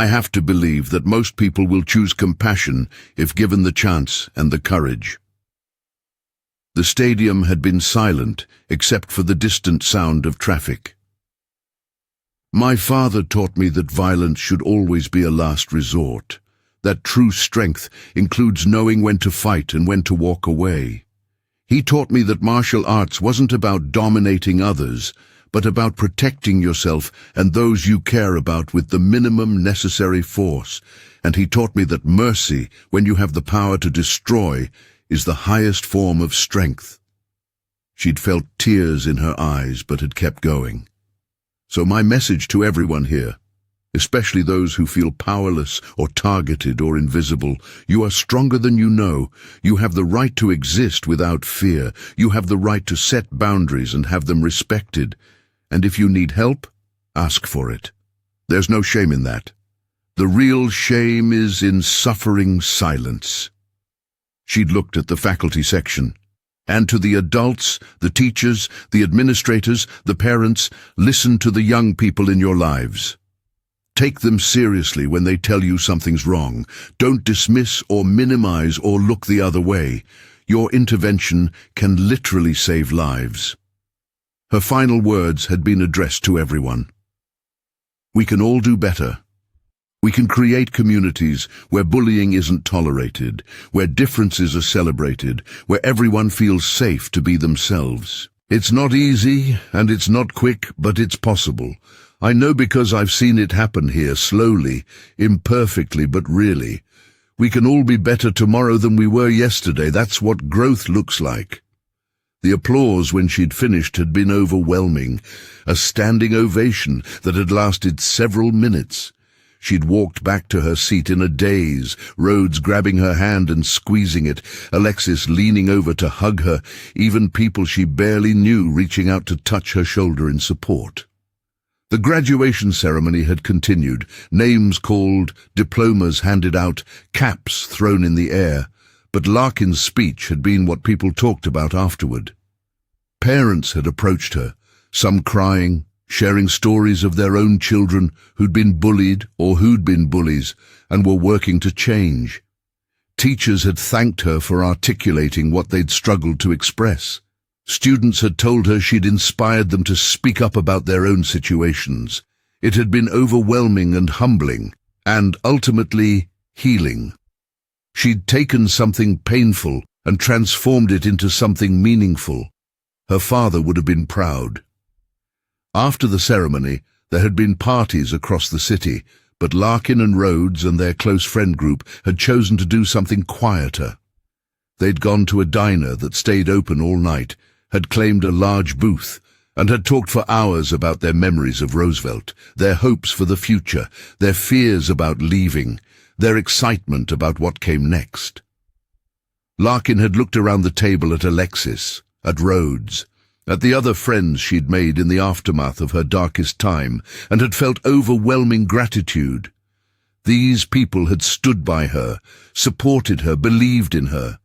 have to believe that most people will choose compassion if given the chance and the courage. The stadium had been silent except for the distant sound of traffic. My father taught me that violence should always be a last resort, that true strength includes knowing when to fight and when to walk away. He taught me that martial arts wasn't about dominating others, but about protecting yourself and those you care about with the minimum necessary force. And he taught me that mercy, when you have the power to destroy, is the highest form of strength. She'd felt tears in her eyes, but had kept going. So my message to everyone here, especially those who feel powerless or targeted or invisible: you are stronger than you know. You have the right to exist without fear. You have the right to set boundaries and have them respected. And if you need help, ask for it. There's no shame in that. The real shame is in suffering silence. She'd looked at the faculty section. And to the adults, the teachers, the administrators, the parents, listen to the young people in your lives. Take them seriously when they tell you something's wrong. Don't dismiss or minimize or look the other way. Your intervention can literally save lives. Her final words had been addressed to everyone. We can all do better. We can create communities where bullying isn't tolerated, where differences are celebrated, where everyone feels safe to be themselves. It's not easy and it's not quick, but it's possible. I know because I've seen it happen here, slowly, imperfectly, but really. We can all be better tomorrow than we were yesterday. That's what growth looks like. The applause when she'd finished had been overwhelming, a standing ovation that had lasted several minutes. She'd walked back to her seat in a daze, Rhodes grabbing her hand and squeezing it, Alexis leaning over to hug her, even people she barely knew reaching out to touch her shoulder in support. The graduation ceremony had continued, names called, diplomas handed out, caps thrown in the air. But Larkin's speech had been what people talked about afterward. Parents had approached her, some crying, sharing stories of their own children who'd been bullied or who'd been bullies and were working to change. Teachers had thanked her for articulating what they'd struggled to express. Students had told her she'd inspired them to speak up about their own situations. It had been overwhelming and humbling, and ultimately healing. She'd taken something painful and transformed it into something meaningful. Her father would have been proud. After the ceremony, there had been parties across the city, but Larkin and Rhodes and their close friend group had chosen to do something quieter. They'd gone to a diner that stayed open all night, had claimed a large booth, and had talked for hours about their memories of Roosevelt, their hopes for the future, their fears about leaving, their excitement about what came next. Larkin had looked around the table at Alexis, at Rhodes, at the other friends she'd made in the aftermath of her darkest time, and had felt overwhelming gratitude. These people had stood by her, supported her, believed in her.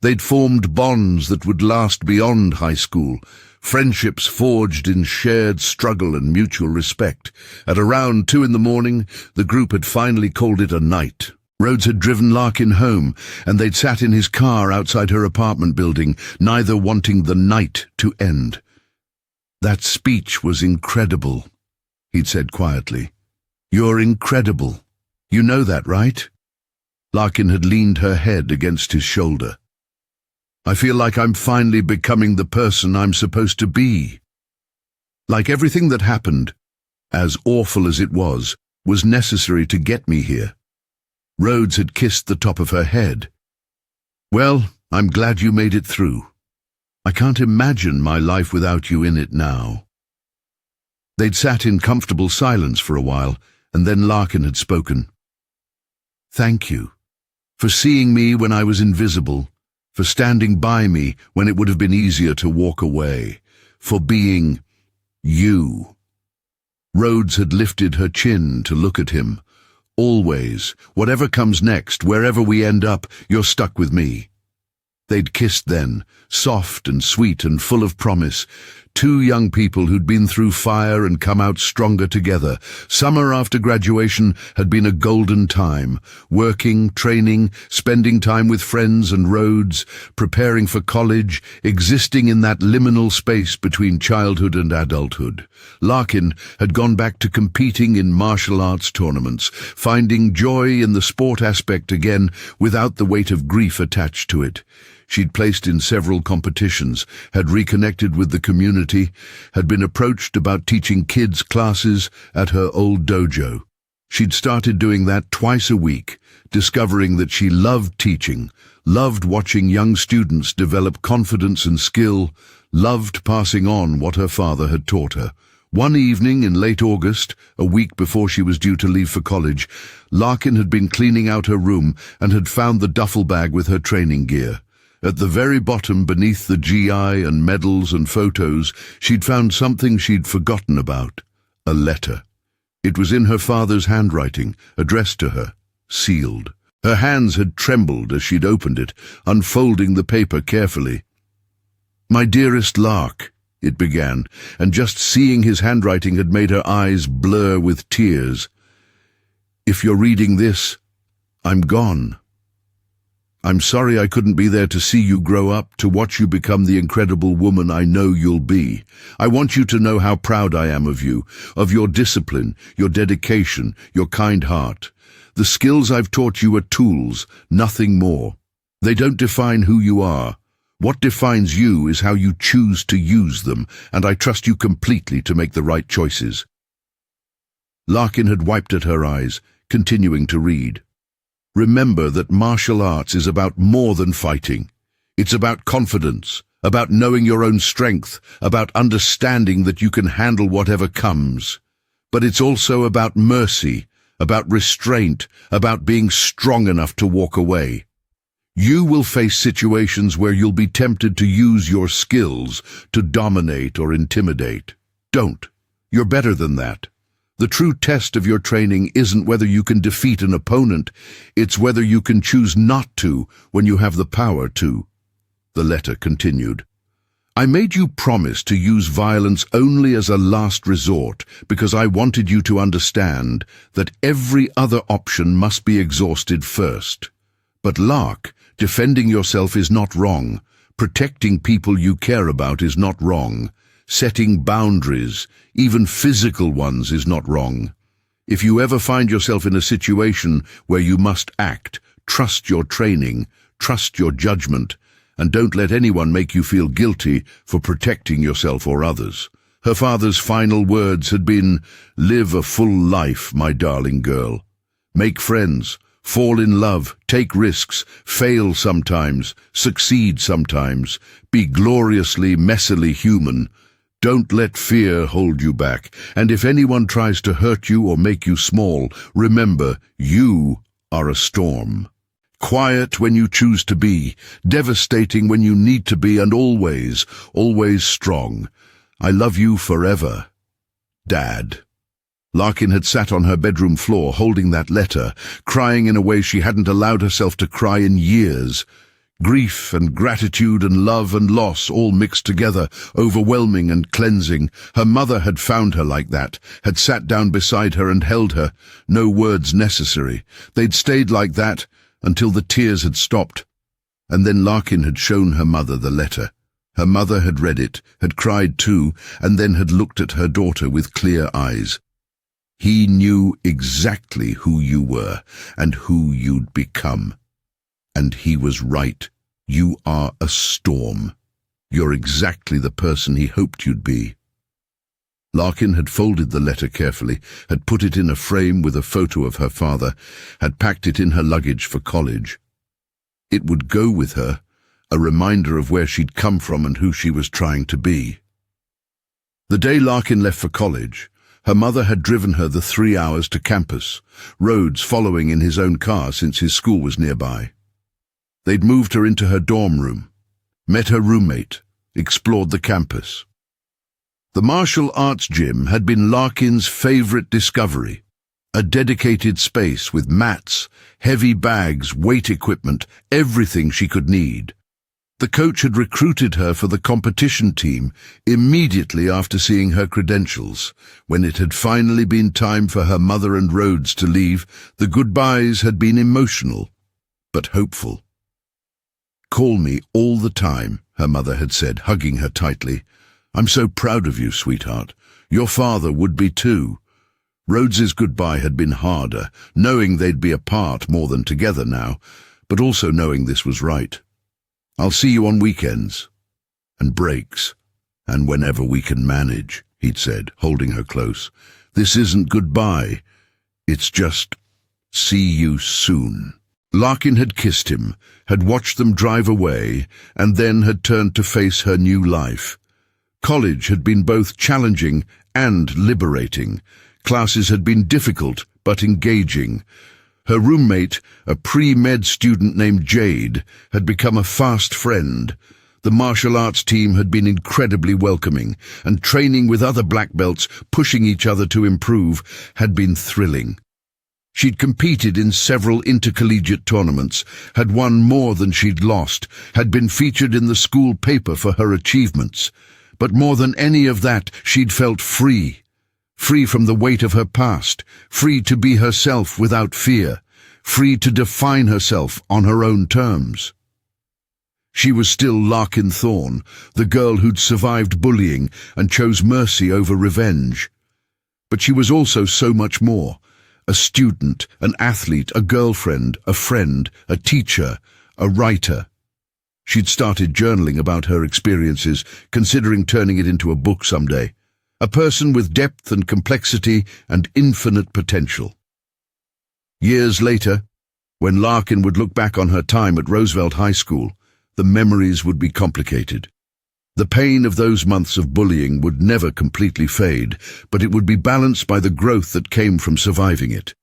They'd formed bonds that would last beyond high school, friendships forged in shared struggle and mutual respect. At around 2 a.m, the group had finally called it a night. Rhodes had driven Larkin home, and they'd sat in his car outside her apartment building, neither wanting the night to end. That speech was incredible, he'd said quietly. You're incredible. You know that, right? Larkin had leaned her head against his shoulder. I feel like I'm finally becoming the person I'm supposed to be. Like everything that happened, as awful as it was necessary to get me here. Rhodes had kissed the top of her head. Well, I'm glad you made it through. I can't imagine my life without you in it now. They'd sat in comfortable silence for a while, and then Larkin had spoken. Thank you for seeing me when I was invisible, for standing by me when it would have been easier to walk away, for being you. Rhodes had lifted her chin to look at him. "Always, whatever comes next, wherever we end up, you're stuck with me." They'd kissed then, soft and sweet and full of promise. Two young people who'd been through fire and come out stronger together. Summer after graduation had been a golden time. Working, training, spending time with friends and Rhodes, preparing for college, existing in that liminal space between childhood and adulthood. Larkin had gone back to competing in martial arts tournaments, finding joy in the sport aspect again without the weight of grief attached to it. She'd placed in several competitions, had reconnected with the community, had been approached about teaching kids classes at her old dojo. She'd started doing that twice a week, discovering that she loved teaching, loved watching young students develop confidence and skill, loved passing on what her father had taught her. One evening in late August, a week before she was due to leave for college, Larkin had been cleaning out her room and had found the duffel bag with her training gear. At the very bottom, beneath the GI and medals and photos, she'd found something she'd forgotten about. A letter. It was in her father's handwriting, addressed to her, sealed. Her hands had trembled as she'd opened it, unfolding the paper carefully. "My dearest Lark," it began, and just seeing his handwriting had made her eyes blur with tears. "If you're reading this, I'm gone. I'm sorry I couldn't be there to see you grow up, to watch you become the incredible woman I know you'll be. I want you to know how proud I am of you, of your discipline, your dedication, your kind heart. The skills I've taught you are tools, nothing more. They don't define who you are. What defines you is how you choose to use them, and I trust you completely to make the right choices." Larkin had wiped at her eyes, continuing to read. "Remember that martial arts is about more than fighting. It's about confidence, about knowing your own strength, about understanding that you can handle whatever comes. But it's also about mercy, about restraint, about being strong enough to walk away. You will face situations where you'll be tempted to use your skills to dominate or intimidate. Don't. You're better than that. The true test of your training isn't whether you can defeat an opponent, it's whether you can choose not to when you have the power to." The letter continued. "I made you promise to use violence only as a last resort because I wanted you to understand that every other option must be exhausted first. But Lark, defending yourself is not wrong. Protecting people you care about is not wrong. Setting boundaries, even physical ones, is not wrong. If you ever find yourself in a situation where you must act, trust your training, trust your judgment, and don't let anyone make you feel guilty for protecting yourself or others." Her father's final words had been, "Live a full life, my darling girl. Make friends, fall in love, take risks, fail sometimes, succeed sometimes, be gloriously, messily human. Don't let fear hold you back, and if anyone tries to hurt you or make you small, remember, you are a storm. Quiet when you choose to be, devastating when you need to be, and always, always strong. I love you forever. Dad." Larkin had sat on her bedroom floor holding that letter, crying in a way she hadn't allowed herself to cry in years. Grief and gratitude and love and loss all mixed together, overwhelming and cleansing. Her mother had found her like that, had sat down beside her and held her, no words necessary. They'd stayed like that until the tears had stopped. And then Larkin had shown her mother the letter. Her mother had read it, had cried too, and then had looked at her daughter with clear eyes. "He knew exactly who you were and who you'd become. And he was right. You are a storm. You're exactly the person he hoped you'd be." Larkin had folded the letter carefully, had put it in a frame with a photo of her father, had packed it in her luggage for college. It would go with her, a reminder of where she'd come from and who she was trying to be. The day Larkin left for college, her mother had driven her the 3 hours to campus, Rhodes following in his own car since his school was nearby. They'd moved her into her dorm room, met her roommate, explored the campus. The martial arts gym had been Larkin's favorite discovery. A dedicated space with mats, heavy bags, weight equipment, everything she could need. The coach had recruited her for the competition team immediately after seeing her credentials. When it had finally been time for her mother and Rhodes to leave, the goodbyes had been emotional, but hopeful. "Call me all the time," her mother had said, hugging her tightly. "I'm so proud of you, sweetheart. Your father would be too." Rhodes's goodbye had been harder, knowing they'd be apart more than together now, but also knowing this was right. "I'll see you on weekends and breaks, and whenever we can manage," he'd said, holding her close. "This isn't goodbye. It's just see you soon." Larkin had kissed him, had watched them drive away, and then had turned to face her new life. College had been both challenging and liberating. Classes had been difficult but engaging. Her roommate, a pre-med student named Jade, had become a fast friend. The martial arts team had been incredibly welcoming, and training with other black belts, pushing each other to improve, had been thrilling. She'd competed in several intercollegiate tournaments, had won more than she'd lost, had been featured in the school paper for her achievements. But more than any of that, she'd felt free. Free from the weight of her past, free to be herself without fear, free to define herself on her own terms. She was still Larkin Thorne, the girl who'd survived bullying and chose mercy over revenge. But she was also so much more: a student, an athlete, a girlfriend, a friend, a teacher, a writer. She'd started journaling about her experiences, considering turning it into a book someday. A person with depth and complexity and infinite potential. Years later, when Larkin would look back on her time at Roosevelt High School, the memories would be complicated. The pain of those months of bullying would never completely fade, but it would be balanced by the growth that came from surviving it.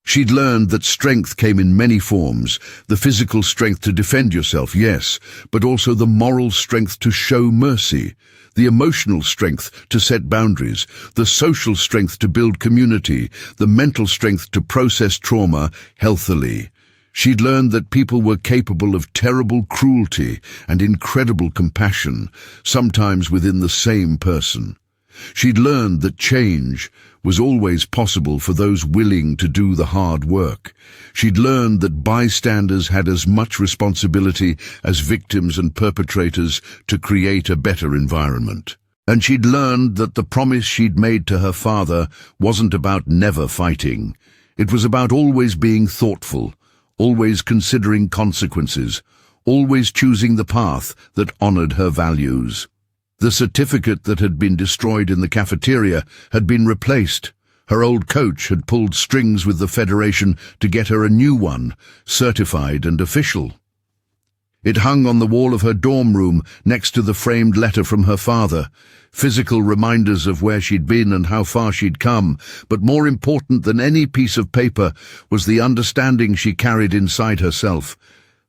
She'd learned that strength came in many forms: the physical strength to defend yourself, yes, but also the moral strength to show mercy, the emotional strength to set boundaries, the social strength to build community, the mental strength to process trauma healthily. She'd learned that people were capable of terrible cruelty and incredible compassion, sometimes within the same person. She'd learned that change was always possible for those willing to do the hard work. She'd learned that bystanders had as much responsibility as victims and perpetrators to create a better environment. And she'd learned that the promise she'd made to her father wasn't about never fighting. It was about always being thoughtful, always considering consequences, always choosing the path that honored her values. The certificate that had been destroyed in the cafeteria had been replaced. Her old coach had pulled strings with the Federation to get her a new one, certified and official. It hung on the wall of her dorm room next to the framed letter from her father, physical reminders of where she'd been and how far she'd come, but more important than any piece of paper was the understanding she carried inside herself,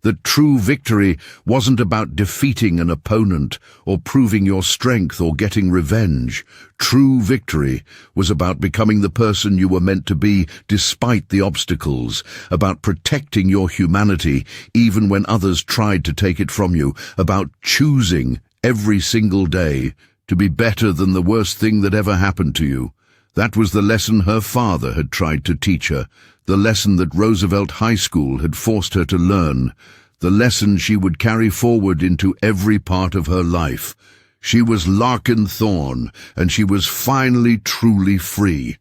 that true victory wasn't about defeating an opponent or proving your strength or getting revenge. True victory was about becoming the person you were meant to be despite the obstacles, about protecting your humanity even when others tried to take it from you, about choosing every single day to be better than the worst thing that ever happened to you. That was the lesson her father had tried to teach her, the lesson that Roosevelt High School had forced her to learn, the lesson she would carry forward into every part of her life. She was Larkin Thorne, and she was finally truly free.